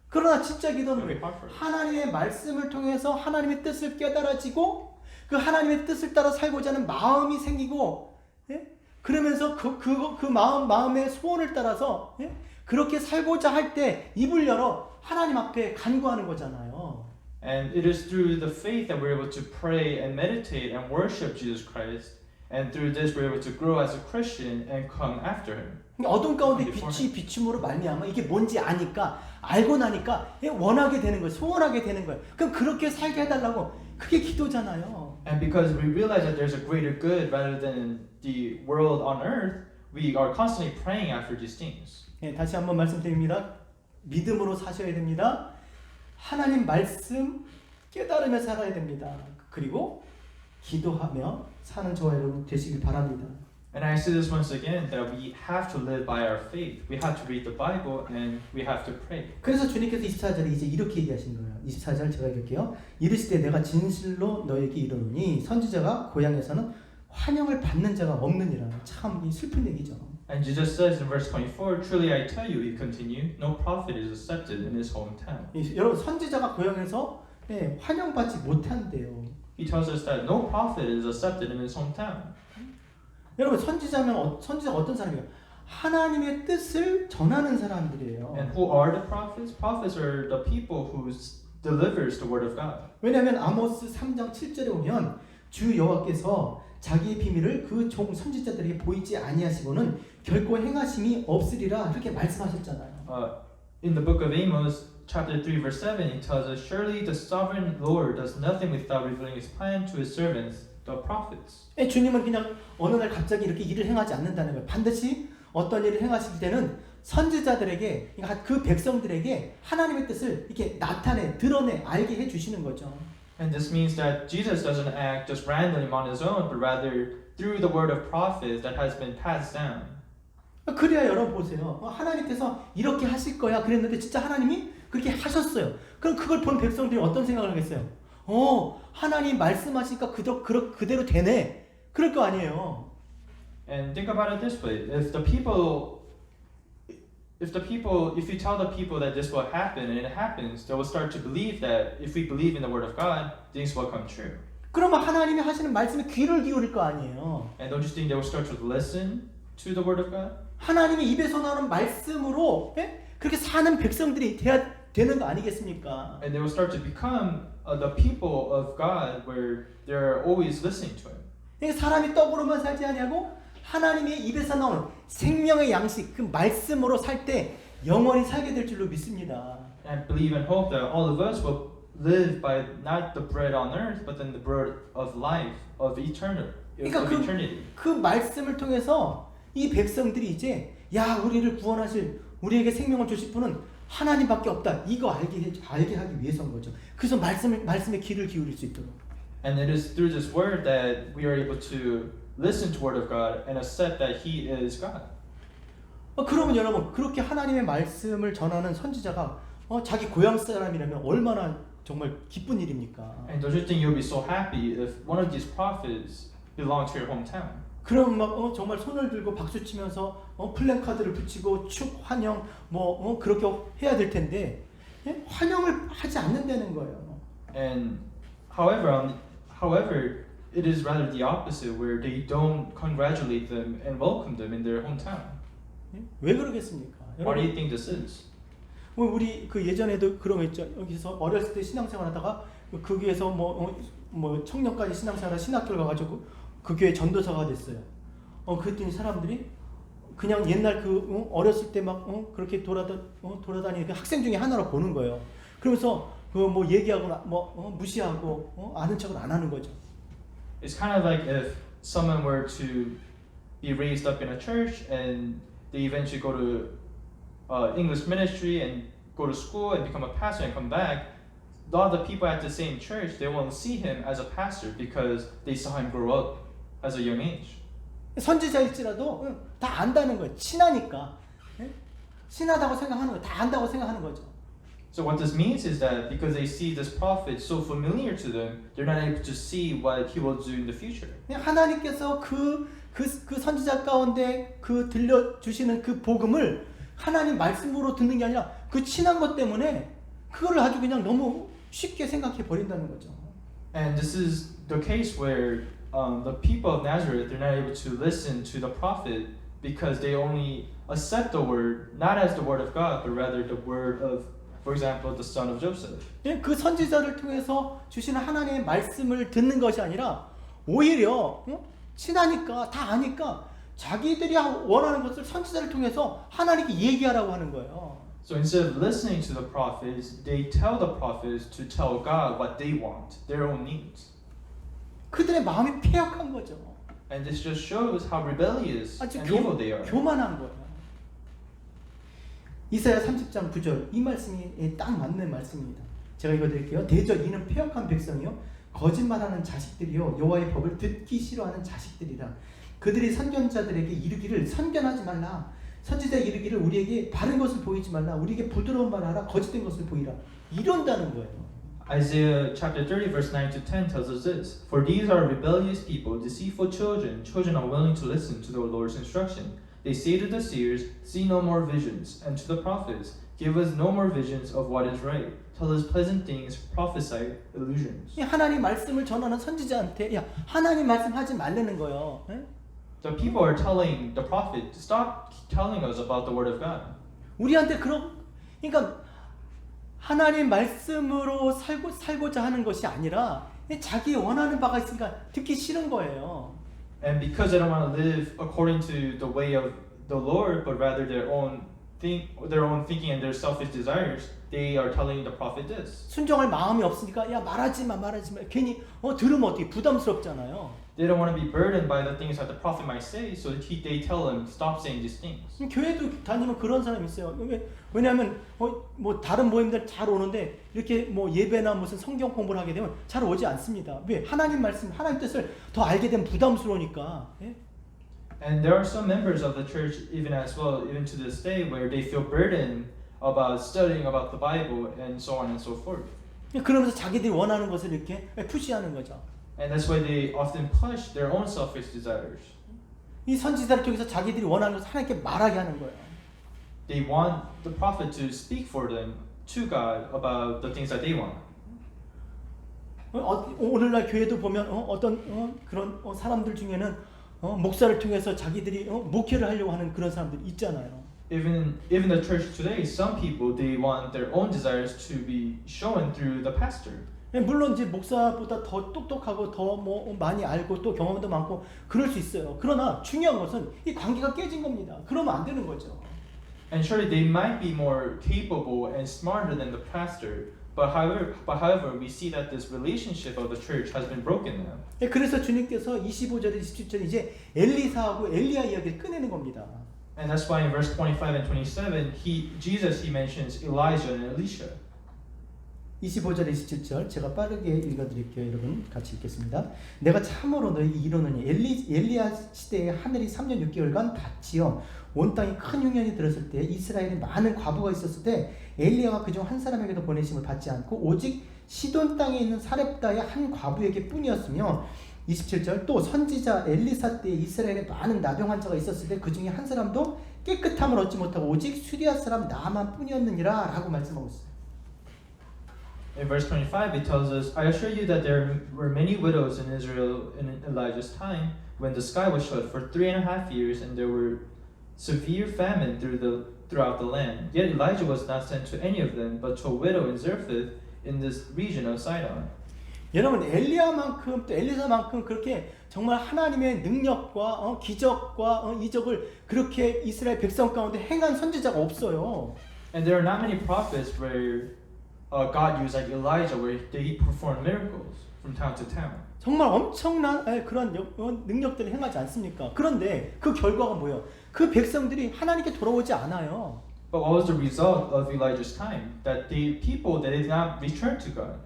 그러나 진짜 기도는 it's hard for us. 하나님의 말씀을 통해서 하나님의 뜻을 깨달아지고 그 하나님의 뜻을 따라 살고자 하는 마음이 생기고, 그러면서 그 마음의 소원을 따라서 그렇게 살고자 할 때 입을 열어 하나님 앞에 간구하는 거잖아요. And it is through the faith that we're able to pray and meditate and worship Jesus Christ. And through this we're able to grow as a Christian and come after Him. 어둠 가운데 빛이 비춤으로 말미암아 이게 뭔지 아니까 알고 나니까 원하게 되는 거예요. 소원하게 되는 거예요. 그럼 그렇게 살게 해달라고 그게 기도잖아요. And because we realize that there's a greater good rather than the world on earth, we are constantly praying after these things. 다시 한번 말씀드립니다. 믿음으로 사셔야 됩니다. 하나님 말씀 깨달으며 살아야 됩니다. 그리고 기도하며 사는 저와 여러분 되시길 바랍니다. And I say this once again, that we have to live by our faith. We have to read the Bible and we have to pray. 그래서 주님께서 24절에 이제 이렇게 얘기하신 거예요. 24절 제가 읽을게요. 이르시되 내가 진실로 너에게 이르노니 선지자가 고향에서는 환영을 받는 자가 없느니라. 참 슬픈 얘기죠. And Jesus says in verse 24, truly I tell you, he continued, no prophet is accepted in his hometown. 여러분 선지자가 고향에서 환영받지 못한대요. He tells us that no prophet is accepted in his hometown. 여러분 선지자가 어떤 사람이에요? 하나님의 뜻을 전하는 사람들이에요. And who are the prophets? Prophets are the people who delivers the word of God. 왜냐하면 아모스 3장 7절에 보면 주 여호와께서 자기의 비밀을 그 종 선지자들에게 보이지 아니하시고는 결코 행하심이 없으리라 이렇게 말씀하셨잖아요. In the book of Amos, chapter 3, verse 7, it tells us, surely the sovereign Lord does nothing without revealing his plan to his servants, the prophets. 주님은 그냥 어느 날 갑자기 이렇게 일을 행하지 않는다는 거예요. 반드시 어떤 일을 행하실 때는 선지자들에게, 그러니까 그 백성들에게 하나님의 뜻을 이렇게 드러내, 알게 해주시는 거죠. And this means that Jesus doesn't act just randomly on his own, but rather through the word of prophets that has been passed down. 그래야 여러분 보세요. 하나님께서 이렇게 하실 거야 그랬는데 진짜 하나님이 그렇게 하셨어요. 그럼 그걸 본 백성들이 어떤 생각을 하겠어요? 하나님 말씀하시니까 그대로 되네. 그럴 거 아니에요. And think about it this way: if if you tell the people that this will happen and it happens, they will start to believe that if we believe in the word of God, things will come true. 그러면 하나님이 하시는 말씀에 귀를 기울일 거 아니에요. And don't you think they will start to listen to the word of God? 하나님의 입에서 나오는 말씀으로 그렇게 사는 백성들이 돼야 되는 거 아니겠습니까? And they will start to become the people of God where they're always listening to Him. 그러니까 사람이 떡으로만 살지 아니하고 하나님의 입에서 나오는 생명의 양식 그 말씀으로 살 때 영원히 살게 될 줄로 믿습니다. And believe and hope that all of us will live by not the bread on earth, but then the bread of life, of eternity. 그러니까 그 말씀을 통해서 이 백성들이 이제 야 우리를 구원하실 우리에게 생명을 주실 분은 하나님밖에 없다. 이거 알게 하기 위해서인 거죠. 그래서 말씀에 귀를 기울일 수 있도록. And it is through this word that we are able to listen to the word of God and accept that He is God. 그러면 여러분 그렇게 하나님의 말씀을 전하는 선지자가 자기 고향 사람이라면 얼마나 정말 기쁜 일입니까? And don't you think you'll be so happy if one of these prophets belonged to your hometown? 그럼 막 정말 손을 들고 박수 치면서 플랜카드를 붙이고 축 환영 그렇게 해야 될 텐데 환영을 하지 않는다는 거예요. And however, it is rather the opposite, where they don't congratulate them and welcome them in their hometown. 왜 그러겠습니까? Why do you think this is? 우리 그 예전에도 그런 거 있죠. 여기서 어렸을 때 신앙생활하다가 그 교회에서 뭐 청년까지 신앙생활 신학교를 가가지고 그 교회 전도사가 됐어요. 그랬더니 사람들이 그냥 옛날 어렸을 때 막 그렇게 돌아다니는 그 학생 중에 하나로 보는 거예요. 그러면서 뭐 얘기하거나 무시하고 아는 척을 안 하는 거죠. It's kind of like if someone were to be raised up in a church and they eventually go to English ministry and go to school and become a pastor and come back. All the people at the same church, they won't see him as a pastor because they saw him grow up as a young age. 선지자일지라도 다 안다는 거예요. 친하니까. 친하다고 생각하는 거예요. 다 안다고 생각하는 거죠. So what this means is that because they see this prophet so familiar to them, they're not able to see what he will do in the future. 하나님께서 그 선지자 가운데 들려주시는 그 복음을 하나님 말씀으로 듣는 게 아니라 그 친한 것 때문에 그걸 아주 그냥 너무 쉽게 생각해 버린다는 거죠. And this is the case where the people of Nazareth, they're not able to listen to the prophet because they only accept the word not as the word of God, but rather the word of, for example, the son of Joseph. 그 선지자를 통해서 주시는 하나님의 말씀을 듣는 것이 아니라 오히려 친하니까 다 아니까 자기들이 원하는 것을 선지자를 통해서 하나님께 얘기하라고 하는 거예요. So instead of listening to the prophets, they tell the prophets to tell God what they want, their own needs. 그들의 마음이 폐역한 거죠. And this just shows how rebellious 아주 and evil they are. 교만한 거예요. 이사야 30장 9절 이 말씀이 딱 맞는 말씀입니다. 제가 읽어드릴게요. 대저 이는 폐역한 백성이요 거짓말하는 자식들이요 여호와의 법을 듣기 싫어하는 자식들이라. 그들이 선견자들에게 이르기를 선견하지 말라. 선지자에 이르기를 우리에게 바른 것을 보이지 말라. 우리에게 부드러운 말을 하라. 거짓된 것을 보이라. 이런다는 거예요. Isaiah chapter 30 verse 9 to 10 tells us this. For these are rebellious people, deceitful children, children unwilling to listen to the Lord's instruction. They say to the seers, see no more visions, and to the prophets, give us no more visions of what is right. Tell us pleasant things, prophesy illusions. 하나님 말씀을 전하는 선지자한테 야 하나님 말씀하지 말라는 거예요. The people are telling the prophet, stop telling us about the word of God. 우리한테 그러니까 하나님 말씀으로 살고자 하는 것이 아니라 자기 원하는 바가 있으니까 듣기 싫은 거예요. And because they don't want to live according to the way of the Lord, but rather their own thinking and their selfish desires, they are telling the prophet this. 순종할 마음이 없으니까 야 말하지 마. 괜히 들으면 어떻게 부담스럽잖아요. They don't want to be burdened by the things that the prophet might say, so they tell them stop saying these things. 교회도 다니면 그런 사람이 있어요. 왜냐하면 뭐 다른 모임들 잘 오는데 이렇게 뭐 예배나 무슨 성경 공부를 하게 되면 잘 오지 않습니다. 왜? 하나님 말씀, 하나님 뜻을 더 알게 되면 부담스러우니까. 예? And there are some members of the church, even to this day, where they feel burdened about studying about the Bible and so on and so forth. 그러면서 자기들이 원하는 것을 이렇게 푸시하는 거죠. And that's why they often push their own selfish desires. 이 선지자를 통해서 자기들이 원하는 것을 하나님께 말하게 하는 거예요. they want the prophet to speak for them to God about the things that they want. 오늘날 교회도 보면 어떤 그런 사람들 중에는 목사를 통해서 자기들이 목회를 하려고 하는 그런 사람들 있잖아요. Even the church today, some people they want their own desires to be shown through the pastor. 물론 이제 목사보다 더 똑똑하고 더 많이 알고 또 경험도 많고 그럴 수 있어요. 그러나 중요한 것은 이 관계가 깨진 겁니다. 그러면 안 되는 거죠. And surely they might be more capable and smarter than the pastor, but however, we see that this relationship of the church has been broken now. 그래서 주님께서 25절에 27절에 이제 엘리사하고 엘리야 이야기를 꺼내는 겁니다. And that's why in verse 25 and 27, Jesus mentions Elijah and Elisha. 25절 27절 제가 빠르게 읽어드릴게요. 여러분 같이 읽겠습니다. 내가 참으로 너희에게 이르노니 엘리야 시대에 하늘이 3년 6개월간 닫지어 온 땅에 큰 흉년이 들었을 때 이스라엘에 많은 과부가 있었을 때 엘리야가 그중 한 사람에게도 보내심을 받지 않고 오직 시돈 땅에 있는 사렙다의 한 과부에게 뿐이었으며 27절 또 선지자 엘리사 때에 이스라엘에 많은 나병 환자가 있었을 때 그 중에 한 사람도 깨끗함을 얻지 못하고 오직 수리아 사람 나만 뿐이었느니라 라고 말씀하고 있어요. In verse 25, it tells us, I assure you that there were many widows in Israel in Elijah's time when the sky was shut for 3.5 years and there were severe famine throughout the land. Yet Elijah was not sent to any of them, but to a widow in Zarephath in this region of Sidon. 여러분 엘리야만큼 또 엘리사만큼 그렇게 정말 하나님의 능력과 기적과 이적을 그렇게 이스라엘 백성 가운데 행한 선지자가 없어요. And there are not many prophets where God used like Elijah, where he performed miracles from town to town. 정말 엄청난 그런 능력들을 행하지 않습니까? 그런데 그 결과가 뭐예요? 그 백성들이 하나님께 돌아오지 않아요. But what was the result of Elijah's time? That the people that did not return to God.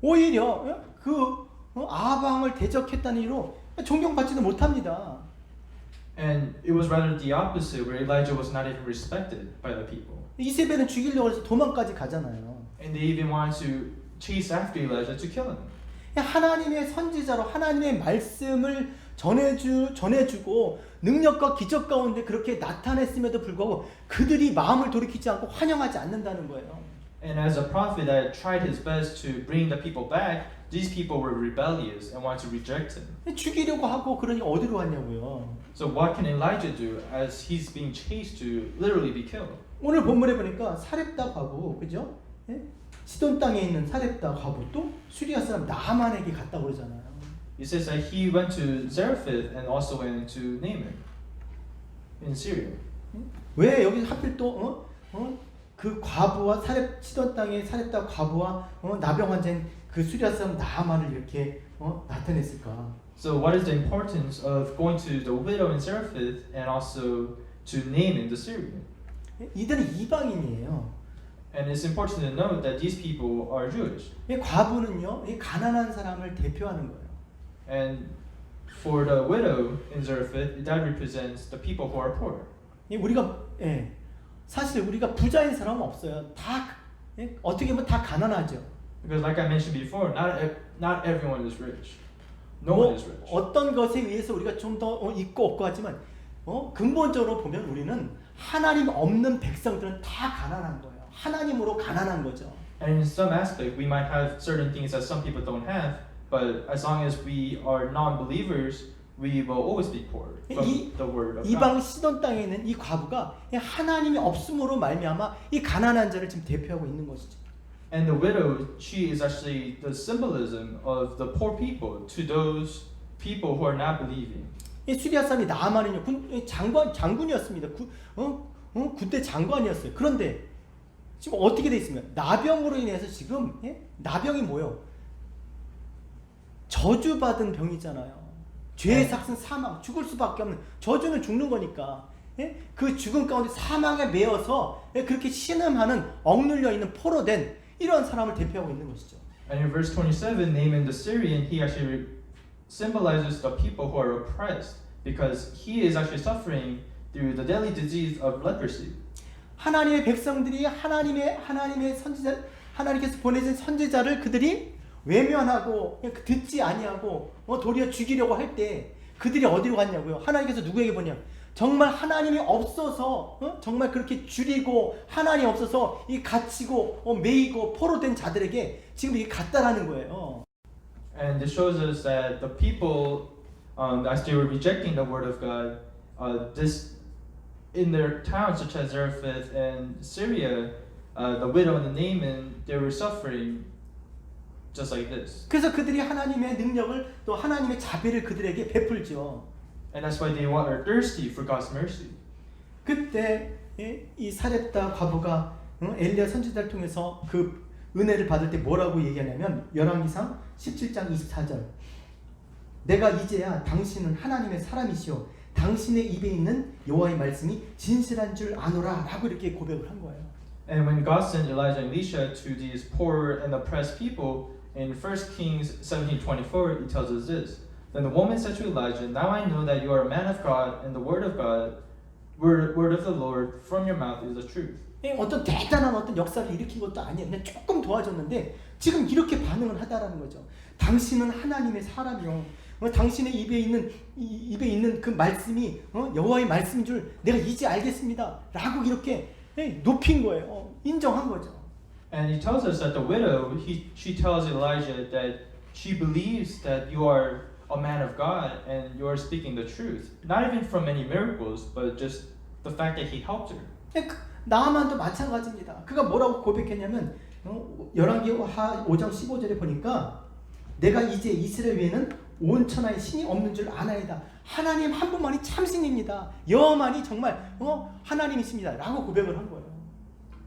오히려 그 아방을 대적했다는 이유로 존경받지도 못합니다. And it was rather the opposite, where Elijah was not even respected by the people. 이세벨은 죽이려고 해서 도망까지 가잖아요. And they even wanted to chase after Elijah to kill him. 하나님의 선지자로 하나님의 말씀을 전해주고 능력과 기적 가운데 그렇게 나타냈음에도 불구하고 그들이 마음을 돌이키지 않고 환영하지 않는다는 거예요. And as a prophet that tried his best to bring the people back, these people were rebellious and wanted to reject him. 죽이려고 하고 그러니 어디로 갔냐고요. So what can Elijah do as he's being chased to literally be killed? 오늘 본문에 보니까 사렙다 과부, 그죠? 예? 시돈 땅에 있는 사렙다 과부 또 수리아 사람 나만에게 갔다고 그러잖아요. It says that he went to Zarephath and also went to Naaman in Syria. 왜 여기 하필 또 그 과부와 시돈 땅의 사렙다 과부와 나병 환자인 그 수리아 사람 나만을 이렇게 나타냈을까? So what is the importance of going to the widow in Zarephath and also to Naaman the Syrian? 이들은 이방인이에요. And it's important to note that these people are Jewish. 이 과부는요, 이 가난한 사람을 대표하는 거예요. And for the widow in Zarephath, that represents the people who are poor. 우리가 사실 우리가 부자인 사람은 없어요. 다 어떻게 보면 다 가난하죠. Because like I mentioned before, not everyone is rich. No one is rich. 어떤 것에 의해서 우리가 좀 더 있고 없고 하지만 근본적으로 보면 우리는 하나님 없는 백성들은 다 가난한 거예요. 하나님으로 가난한 거죠. And in some aspect, we might have certain things that some people don't have, but as long as we are non-believers, we will always be poor from the word of God. 이방 시돈 땅에 있는 이 과부가 하나님이 없음으로 말미암아 이 가난한 자를 지금 대표하고 있는 것이죠. And the widow, she is actually the symbolism of the poor people to those people who are not believing. 이 수리아 사람이 나만은요 장군이었습니다. 그때 장관이었어요. 그런데 지금 어떻게 돼 있습니까? 나병으로 인해서 지금 나병이 뭐요? 저주받은 병이잖아요. 죄의 삭은 사망, 죽을 수밖에 없는 저주는 죽는 거니까 그 죽음 가운데 사망에 매여서 그렇게 신음하는 억눌려 있는 포로된 이런 사람을 대표하고 있는 것이죠. And in verse 27, Naaman the Syrian, he actually symbolizes the people who are oppressed because he is actually suffering through the deadly disease of leprosy. 하나님의 백성들이 하나님의 선지자 하나님께서 보내신 선지자를 그들이 외면하고 듣지 아니하고 도리어 죽이려고 할 때 그들이 어디로 갔냐고요? 하나님께서 누구에게 보냐? 정말 하나님이 없어서 정말 그렇게 줄이고 하나님 없어서 이 갇히고 매이고 포로된 자들에게 지금 이게 같다라는 거예요. And this shows us that the people, as they were rejecting the word of God, this in their towns such as Zarephath and Syria, the widow and the Naaman, they were suffering just like this. 그래서 그들이 하나님의 능력을 또 하나님의 자비를 그들에게 베풀죠. And that's why they are thirsty for God's mercy. 그때 이 사렙다 과부가 엘리야 선지자를 통해서 그 은혜를 받을 때 뭐라고 얘기하냐면 열왕기상 17장 24절 내가 이제야 당신은 하나님의 사람이시오 당신의 입에 있는 여호와의 말씀이 진실한 줄 아노라 라고 이렇게 고백을 한 거예요. And when God sent Elijah and Elisha to these poor and oppressed people, in 1 Kings 17:24, he tells us this. Then the woman said to Elijah, Now I know that you are a man of God, and the word of God, word of the Lord from your mouth is the truth. 어떤 대단한 어떤 역사를 일으킨 것도 아니에요. 그냥 조금 도와줬는데 지금 이렇게 반응을 하다라는 거죠. 당신은 하나님의 사람이요. 당신의 입에 있는 그 말씀이 여호와의 말씀인 줄 내가 이제 알겠습니다. 라고 이렇게 높인 거예요. 인정한 거죠. And he tells us that the widow, she tells Elijah that she believes that you are a man of God and you are speaking the truth. Not even from any miracles, but just the fact that he helped her. 나아만도 마찬가지입니다. 그가 뭐라고 고백했냐면 열왕기 5장 15절에 보니까 내가 이제 이스라엘 위에는 온 천하에 신이 없는 줄 아나이다. 하나님 한 분만이 참신입니다. 여호만이 정말 하나님이십니다. 라고 고백을 한 거예요.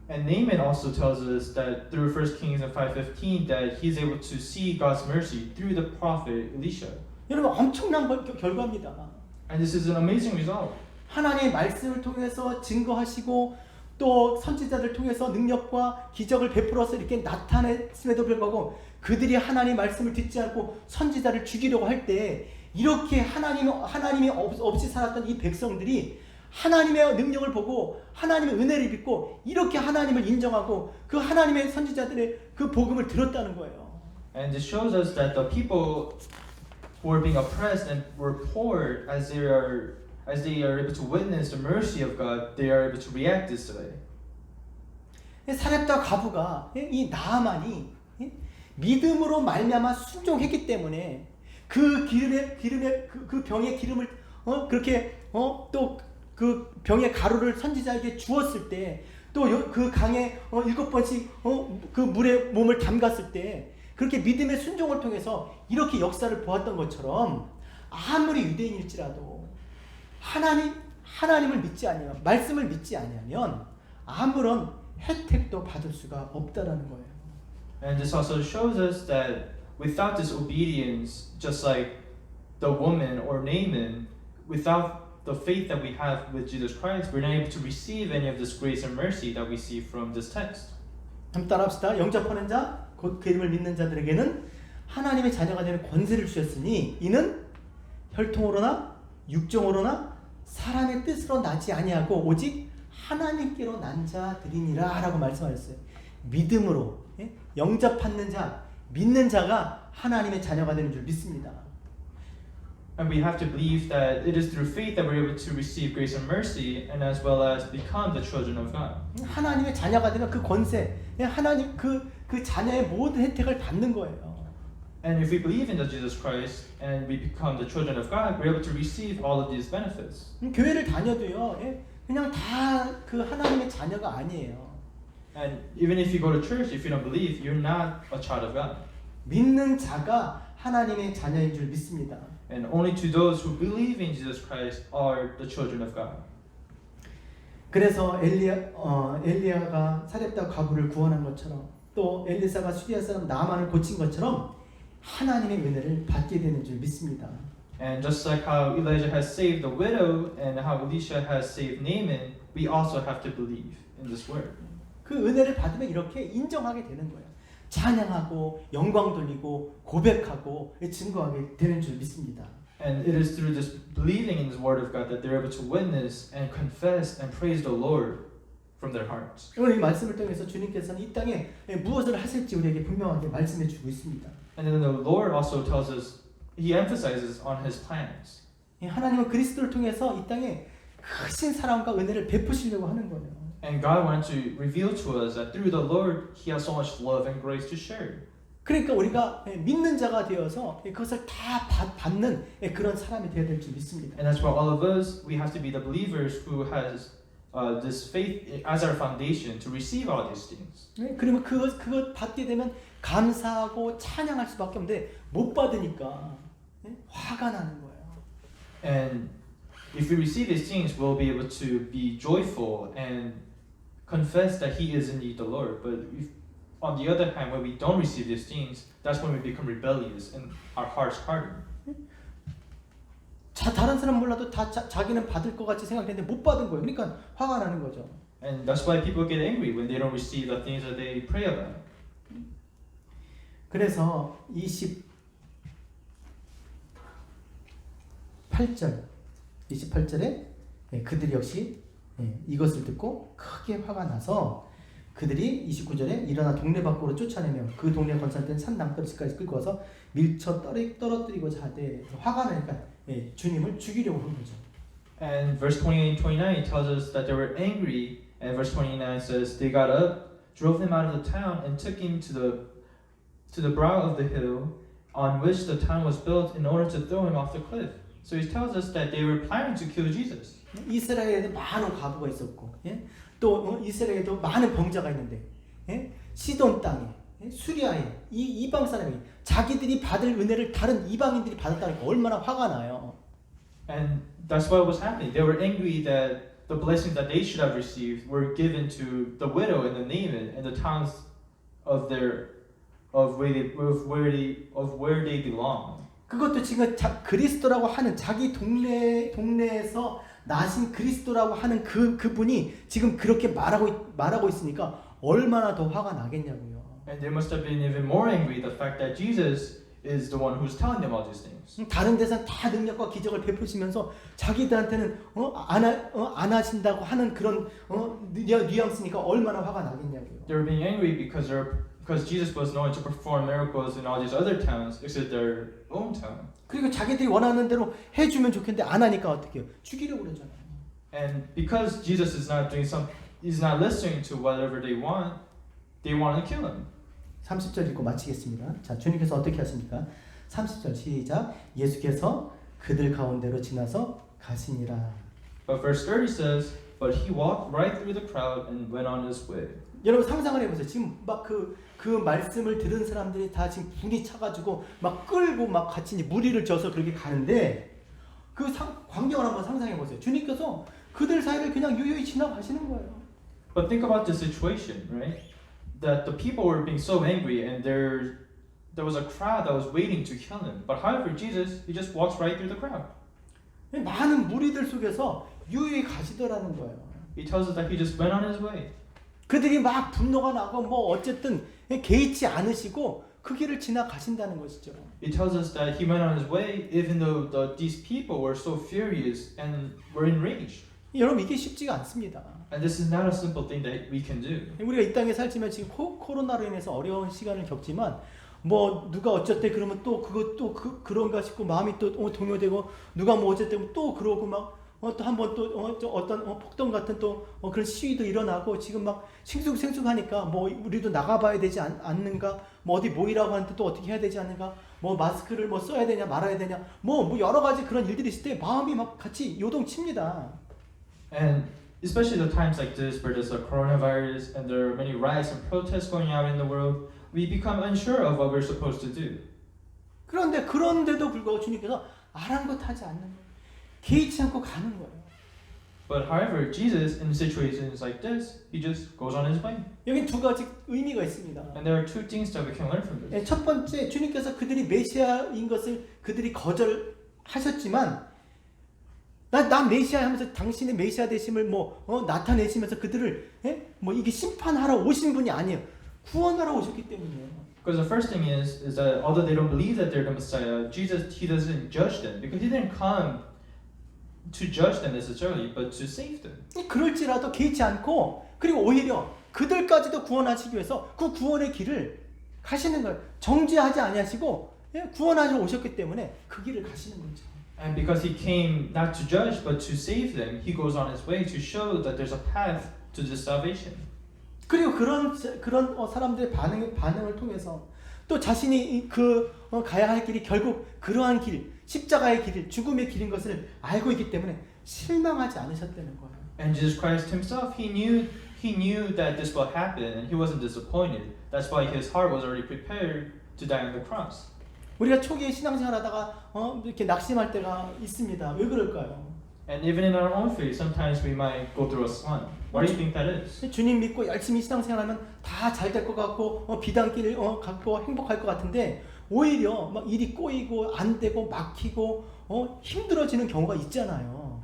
And Naaman also tells us that through 1 Kings 5:15 that he's able to see God's mercy through the prophet Elisha. 여러분 엄청난 결과입니다. And this is an amazing result. 하나님의 말씀을 통해서 증거하시고 또 선지자들 통해서 능력과 기적을 베풀어서 이렇게 나타냈음에도 불구하고 그들이 하나님의 말씀을 듣지 않고 선지자를 죽이려고 할 때 이렇게 하나님이 없이 살았던 이 백성들이 하나님의 능력을 보고 하나님의 은혜를 믿고 이렇게 하나님을 인정하고 그 하나님의 선지자들의 그 복음을 들었다는 거예요. And this shows us that the people who are being oppressed and were poor as they are able to witness the mercy of God, they are able to react this way. 사렙다 과부가 이 나아만이 믿음으로 말미암아 순종했기 때문에 그 기름의 그 병의 기름을 그렇게 또 그 병의 가루를 선지자에게 주었을 때 또 그 강에 7번씩 그 물에 몸을 담갔을 때 그렇게 믿음의 순종을 통해서 이렇게 역사를 보았던 것처럼 아무리 유대인일지라도 하나님을 믿지 아니하면 말씀을 믿지 아니하면 아무런 혜택도 받을 수가 없다라는 거예요. And this also shows us that without this obedience, just like the woman or Naaman, without the faith that we have with Jesus Christ, we're not able to receive any of this grace and mercy that we see from this text. 한번 따라합시다. 영접하는 자, 곧 그 이름을 믿는 자들에게는 하나님의 자녀가 되는 권세를 주셨으니 이는 혈통으로나 육정으로나 사람의 뜻으로 나지 아니하고 오직 하나님께로 난 자들이니라 라고 말씀하셨어요. 믿음으로 영접하는 자, 믿는 자가 하나님의 자녀가 되는 줄 믿습니다. And we have to believe that it is through faith that we're able to receive grace and mercy, and as well as become the children of God. 하나님의 자녀가 되면 그 권세, 하나님 그 자녀의 모든 혜택을 받는 거예요. And if we believe in the Jesus Christ and we become the children of God, we're able to receive all of these benefits. 교회를 다녀도요, 그냥 다 그 하나님의 자녀가 아니에요. And even if you go to church, if you don't believe, you're not a child of God. 믿는 자가 하나님의 자녀인 줄 믿습니다. And only to those who believe in Jesus Christ are the children of God. 그래서 엘리야가 사렙다 과부를 구원한 것처럼 또 엘리사가 수리아 사람 나아만을 고친 것처럼 하나님의 은혜를 받게 되는 줄 믿습니다. And just like how Elijah has saved the widow and how Elisha has saved Naaman, we also have to believe in this word. 그 은혜를 받으면 이렇게 인정하게 되는 거예요. 찬양하고 영광 돌리고 고백하고 증거하게 되는 줄 믿습니다. And it is through this believing in this word of God that they're able to witness and confess and praise the Lord from their hearts. 오늘 이 말씀을 통해서 주님께서는 이 땅에 무엇을 하실지 우리에게 분명하게 말씀해 주고 있습니다. And then the Lord also tells us, He emphasizes on His plans. 하나님은 그리스도를 통해서 이 땅에 크신 사랑과 은혜를 베푸시려고 하는 거예요. And God wanted to reveal to us that through the Lord, He has so much love and grace to share. 그러니까 우리가 믿는 자가 되어서 그것을 다 받는 그런 사람이 되어야 될 줄 믿습니다. And that's why all of us, we have to be the believers who has this faith as our foundation to receive all these things. 그러면 그것 받게 되면 감사하고 찬양할 수밖에 없는데 못 받으니까 화가 나는 거예요. And if we receive these things, we'll be able to be joyful and confess that He is indeed the Lord. But if, on the other hand, when we don't receive these things, that's when we become rebellious and our hearts harden. 다른 사람 몰라도 다 자기는 받을 것 같이 생각했는데 못 받은 거예요. 그러니까 화가 나는 거죠. And that's why people get angry when they don't receive the things that they pray about. 그래서 28절에 그들이 역시 이것을 듣고 크게 화가 나서 그들이 29절에 일어나 동네 밖으로 쫓아내며 그 동네 건설된 산 남떨이까지 끌고 와서 밀쳐 떨어뜨리고자 하되 화가 나니까 주님을 죽이려고 한 거죠. And verse 28 and 29 tells us that they were angry, and verse 29 says they got up, drove him out of the town, and took him to the brow of the hill on which the town was built in order to throw him off the cliff. So he tells us that they were planning to kill Jesus. 이스라엘에도 많은 과부가 있었고, 또 이스라엘에도 많은 병자가 있는데, 시돈 땅에, 수리아에 이 이방 사람이 자기들이 받을 은혜를 다른 이방인들이 받았다니까 얼마나 화가 나요. And that's what was happening. They were angry that the blessings that they should have received were given to the widow and the Naaman and the towns of where they belong. 그것도 지금 그리스도라고 하는 자기 동네에서 나신 그리스도라고 하는 그분이 지금 그렇게 말하고 있으니까 얼마나 더 화가 나겠냐고요. And they must have been even more angry the fact that Jesus is the one who's telling them all these things. 다른 데서 다 능력과 기적을 베푸시면서 자기들한테는 안 하신다고 하는 그런 뉘앙스니까 얼마나 화가 나겠냐고요. They were being angry because Jesus was known to perform miracles in all these other towns except their own town. 그리고 자기들이 원하는 대로 해주면 좋겠는데 안 하니까 어떻게 해요? 죽이려고 그러잖아요. And because Jesus is not listening to whatever they want to kill him. 30절 읽고 마치겠습니다. 자, 주님께서 어떻게 하십니까? 30절 시작. 예수께서 그들 가운데로 지나서 가시니라. But verse 30 says, but he walked right through the crowd and went on his way. 여러분 상상을 해보세요. 지금 막 그 말씀을 들은 사람들이 다 지금 분이 차가지고 막 끌고 막 같이 무리를 져서 그렇게 가는데 그 광경을 한번 상상해 보세요. 주님께서 그들 사이를 그냥 유유히 지나가시는 거예요. But think about the situation, right? That the people were being so angry and there was a crowd that was waiting to kill him. But however, Jesus, he just walks right through the crowd. 많은 무리들 속에서 유유히 가시더라는 거예요. He tells us that he just went on his way. 그들이 막 분노가 나고 뭐 어쨌든 개의치 않으시고 그 길을 지나가신다는 것이죠. It tells us that he went on his way even though these people were so furious and were enraged. 여러분 이게 쉽지가 않습니다. And this is not a simple thing that we can do. 우리가 이 땅에 살지만 지금 코로나로 인해서 어려운 시간을 겪지만 뭐 누가 어쨌대 그러면 또 그것도 그런가 싶고 마음이 또 동요되고 누가 뭐 어쨌대 또 그러고 막 또 한 번 또 어떤 폭동 같은 또 그런 시위도 일어나고 지금 막 싱숭생숭하니까 뭐 우리도 나가봐야 되지 않는가 뭐 어디 모이라고 하는데 또 어떻게 해야 되지 않는가 뭐 마스크를 뭐 써야 되냐 말아야 되냐 뭐 여러 가지 그런 일들이 있을 때 마음이 막 같이 요동칩니다. And especially the times like this where there's a coronavirus and there are many riots and protests going out in the world, we become unsure of what we're supposed to do. 그런데도 불구하고 주님께서 아랑곳하지 않는 거예요. 개의치 않고 가는 거예요. But however, Jesus in situations like this, he just goes on his way. 여기 두 가지 의미가 있습니다. And there are two things that we can learn from this. 첫 번째, 주님께서 그들이 메시아인 것을 그들이 거절하셨지만 나 메시아 하면서 당신의 메시아 되심을 나타내시면서 그들을 뭐 이게 심판하러 오신 분이 아니에요. 구원하러 오셨기 때문이에요. Because the first thing is that although they don't believe that they're the Messiah, Jesus, he doesn't judge them because he didn't come to judge them necessarily, but to save them. 그럴지라도 개의치 않고 그리고 오히려 그들까지도 구원하시기 위해서 그 구원의 길을 가시는 거예요. 정죄하지 아니하시고 구원하시러 오셨기 때문에 그 길을 가시는 거죠. And because he came not to judge but to save them, he goes on his way to show that there's a path to this salvation. 그리고 그런 사람들의 반응을 통해서 또 자신이 가야 할 길이 결국 그러한 길, 십자가의 길, 죽음의 길인 것을 알고 있기 때문에 실망하지 않으셨다는 거예요. And Jesus Christ himself, he knew that this will happen, and he wasn't disappointed. That's why his heart was already prepared to die on the cross. 우리가 초기에 신앙생활하다가 이렇게 낙심할 때가 있습니다. 왜 그럴까요? And even in our own faith, sometimes we might go through a slump. Why do you think that is? 주님 믿고 열심히 신앙생활하면 다 잘 될 것 같고 비단길 갖고 행복할 것 같은데 오히려 막 일이 꼬이고 안 되고 막히고 힘들어지는 경우가 있잖아요.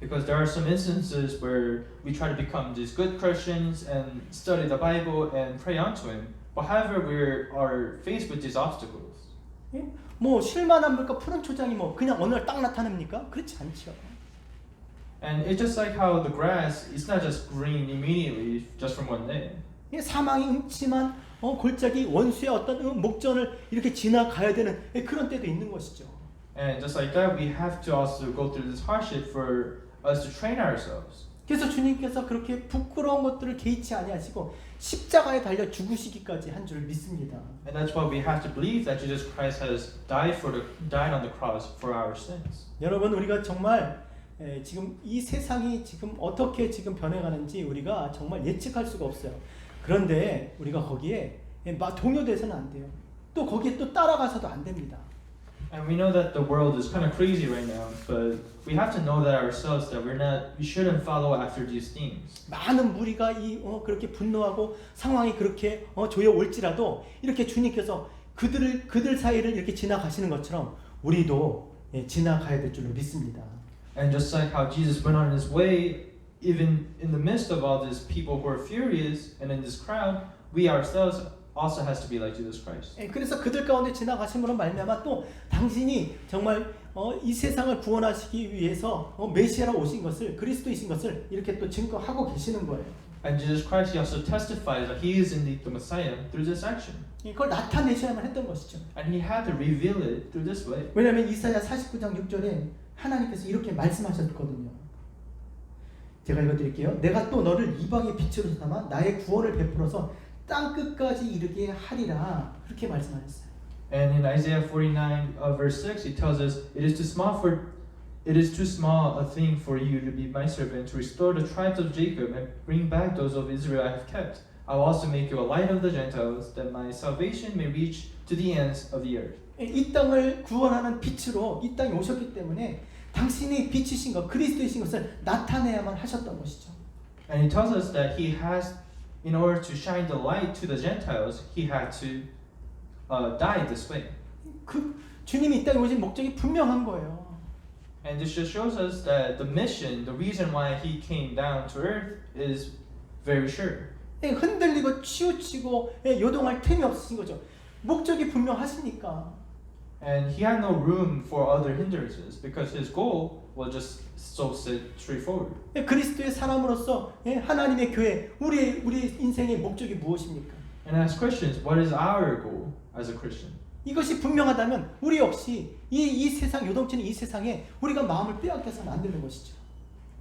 Because there are some instances where we try to become these good Christians and study the Bible and pray unto Him, but however we are faced with these obstacles. 예? 뭐 실만한 물과 푸른 초장이 뭐 그냥 어느 날 딱 나타납니까? 그렇지 않죠. And it's just like how the grass is not just green immediately just from one day. 예, 사망이 음침한 골짜기 원수의 어떤 목전을 이렇게 지나가야 되는 그런 때도 있는 것이죠. And just like that, we have to also go through this hardship for us to train ourselves. 그래서 주님께서 그렇게 부끄러운 것들을 개의치 아니하시고 십자가에 달려 죽으시기까지 한 줄 믿습니다. And that's why we have to believe that Jesus Christ has died on the cross for our sins. 여러분 우리가 정말 지금 이 세상이 지금 어떻게 지금 변해가는지 우리가 정말 예측할 수가 없어요. 그런데 우리가 거기에 동요돼서는 안 돼요. 또 거기에 또 따라가서도 안 됩니다. And we know that the world is kind of crazy right now, but we have to know that ourselves that we shouldn't follow after these things. 많은 무리가 그렇게 분노하고 상황이 그렇게 조여올지라도 이렇게 주님께서 그들 사이를 이렇게 지나가시는 것처럼 우리도 지나가야 될 줄로 믿습니다. And just like how Jesus went on his way, even in the midst of all these people who are furious and in this crowd, we ourselves also has to be like Jesus Christ. 그래서 그들 가운데 지나가심으로 말미암아 또 당신이 정말 이 세상을 구원하시기 위해서 메시아로 오신 것을 그리스도이신 것을 이렇게 또 증거하고 계시는 거예요. And Jesus Christ, he also testifies that he is indeed the Messiah through this action. 이걸 나타내셔야만 했던 것이죠. And he had to reveal it through this way. 왜냐하면 이사야 49장 6절에 하나님께서 이렇게 말씀하셨거든요. 제가 읽어드릴게요. 내가 또 너를 이방의 빛으로 삼아 나의 구원을 베풀어서 땅 끝까지 이르게 하리라. 그렇게 말씀하셨어요. And in Isaiah 49 verse 6, he tells us, it is too small a thing for you to be my servant, to restore the tribes of Jacob and bring back those of Israel I have kept. I will also make you a light of the Gentiles, that my salvation may reach to the ends of the earth. 이 땅을 구원하는 빛으로 이 땅에 오셨기 때문에 당신이 빛이신 것, 그리스도이신 것을 나타내야만 하셨던 것이죠. And he tells us that he has, in order to shine the light to the Gentiles, he had to die this way. 주님이 이 땅에 오신 목적이 분명한 거예요. And this just shows us that the mission, the reason why he came down to earth is very sure. 흔들리고 치우치고 요동할 틈이 없으신 거죠. 목적이 분명하시니까. And he had no room for other hindrances because his goal was just so straightforward. 그리스도의 사람으로서 하나님의 교회, 우리 인생의 목적이 무엇입니까? And as Christians, what is our goal as a Christian? 이것이 분명하다면 우리 역시 이 세상 요동치는 이 세상에 우리가 마음을 빼앗겨서는 안 되는 것이죠.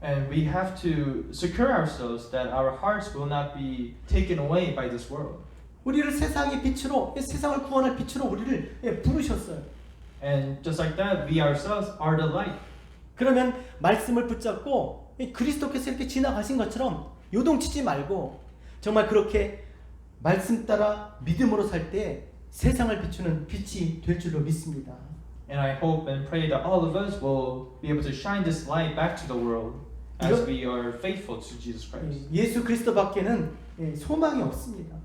And we have to secure ourselves that our hearts will not be taken away by this world. 우리를 세상의 빛으로, 세상을 구원할 빛으로 우리를 부르셨어요. And just like that, we ourselves are the light. 그러면 말씀을 붙잡고 그리스도께서 이렇게 지나가신 것처럼 요동치지 말고 정말 그렇게 말씀 따라 믿음으로 살 때 세상을 비추는 빛이 될 줄로 믿습니다. And I hope and pray that all of us will be able to shine this light back to the world as we are faithful to Jesus Christ. 예수 그리스도밖에는 소망이 없습니다.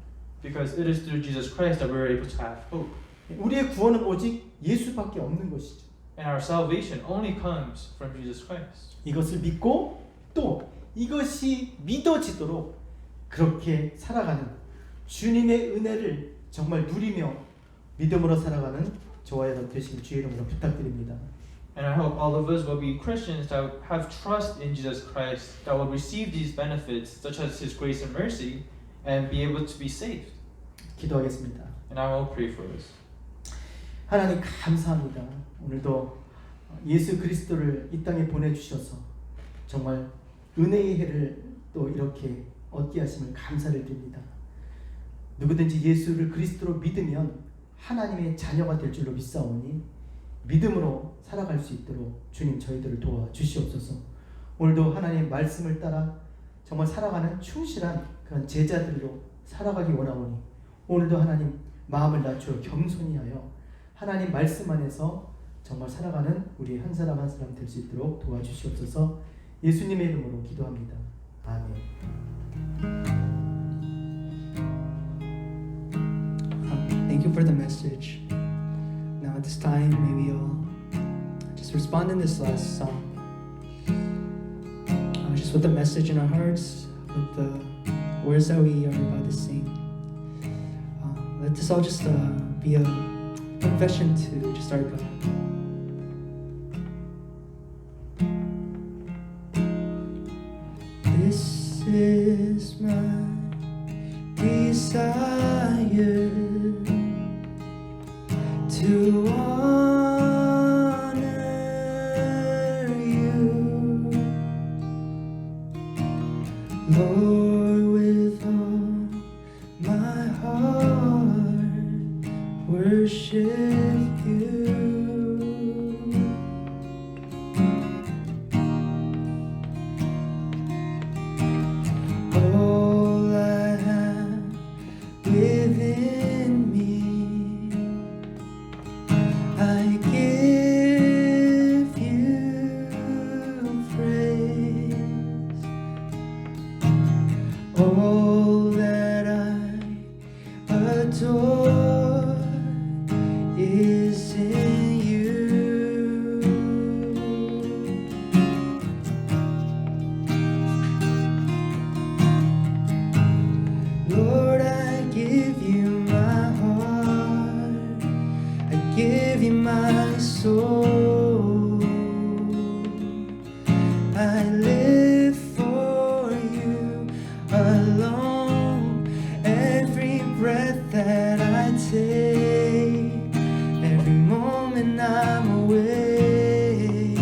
Because it is through Jesus Christ that we are able to have hope. 우리의 구원은 오직 예수밖에 없는 것이죠. And our salvation only comes from Jesus Christ. 이것을 믿고 또 이것이 믿어지도록 그렇게 살아가는 주님의 은혜를 정말 누리며 믿음으로 살아가는 저와 여러분 되시길 주의 이름으로 부탁드립니다. And I hope all of us will be Christians that have trust in Jesus Christ, that will receive these benefits such as His grace and mercy and be able to be saved. 기도하겠습니다. And I will pray for us. 하나님 감사합니다. 오늘도 예수 그리스도를 이 땅에 보내주셔서 정말 은혜의 해를 또 이렇게 얻게 하심을 감사를 드립니다. 누구든지 예수를 그리스도로 믿으면 하나님의 자녀가 될 줄로 믿사오니 믿음으로 살아갈 수 있도록 주님 저희들을 도와주시옵소서. 오늘도 하나님의 말씀을 따라 정말 살아가는 충실한 그런 제자들로 살아가기 원하오니 오늘도 하나님 마음을 낮추어 겸손히 하여 하나님 말씀 안에서 정말 살아가는 우리 한 사람 한 사람 될 수 있도록 도와주시옵소서. 예수님의 이름으로 기도합니다. 아멘. Thank you for the message. Now at this time, may we all just respond in this last song. Just with the message in our hearts, with the words that we are about to sing. Let this all just be a confession to just our God. This is my desire to honor you, Lord, with all my heart, worship you. All I have within me, I give you praise. All that I adore is in you. Lord, I give you my heart, I give you my soul. I live for you alone. Every breath that I take, every moment I'm awake,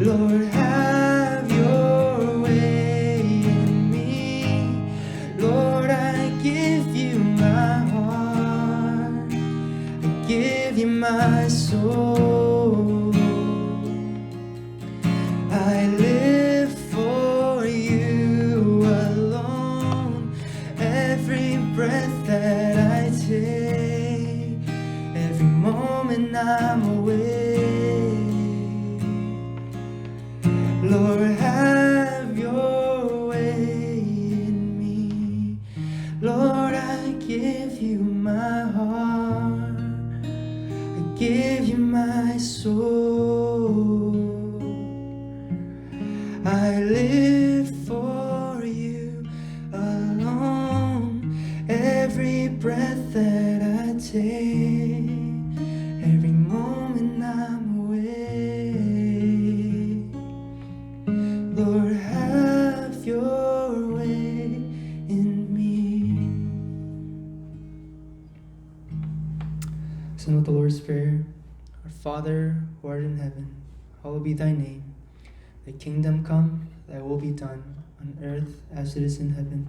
Lord, have your way in me. Lord, I give you my heart, I give you my soul. I live for you alone. Every breath that I take, every moment I'm awake, Lord, have your way in me. Lord, I give you my heart, I give you my soul. I live for you alone. Every breath that I take, every moment I'm awake, Lord, have your way in me. Sing with the Lord's Prayer. Our Father, who art in heaven, hallowed be thy name. Thy kingdom come, thy will be done, on earth as it is in heaven.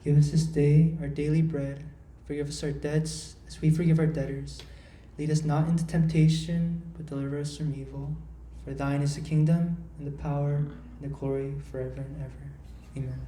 Give us this day our daily bread. Forgive us our debts, as we forgive our debtors. Lead us not into temptation, but deliver us from evil. For thine is the kingdom, and the power, and the glory, forever and ever. Amen.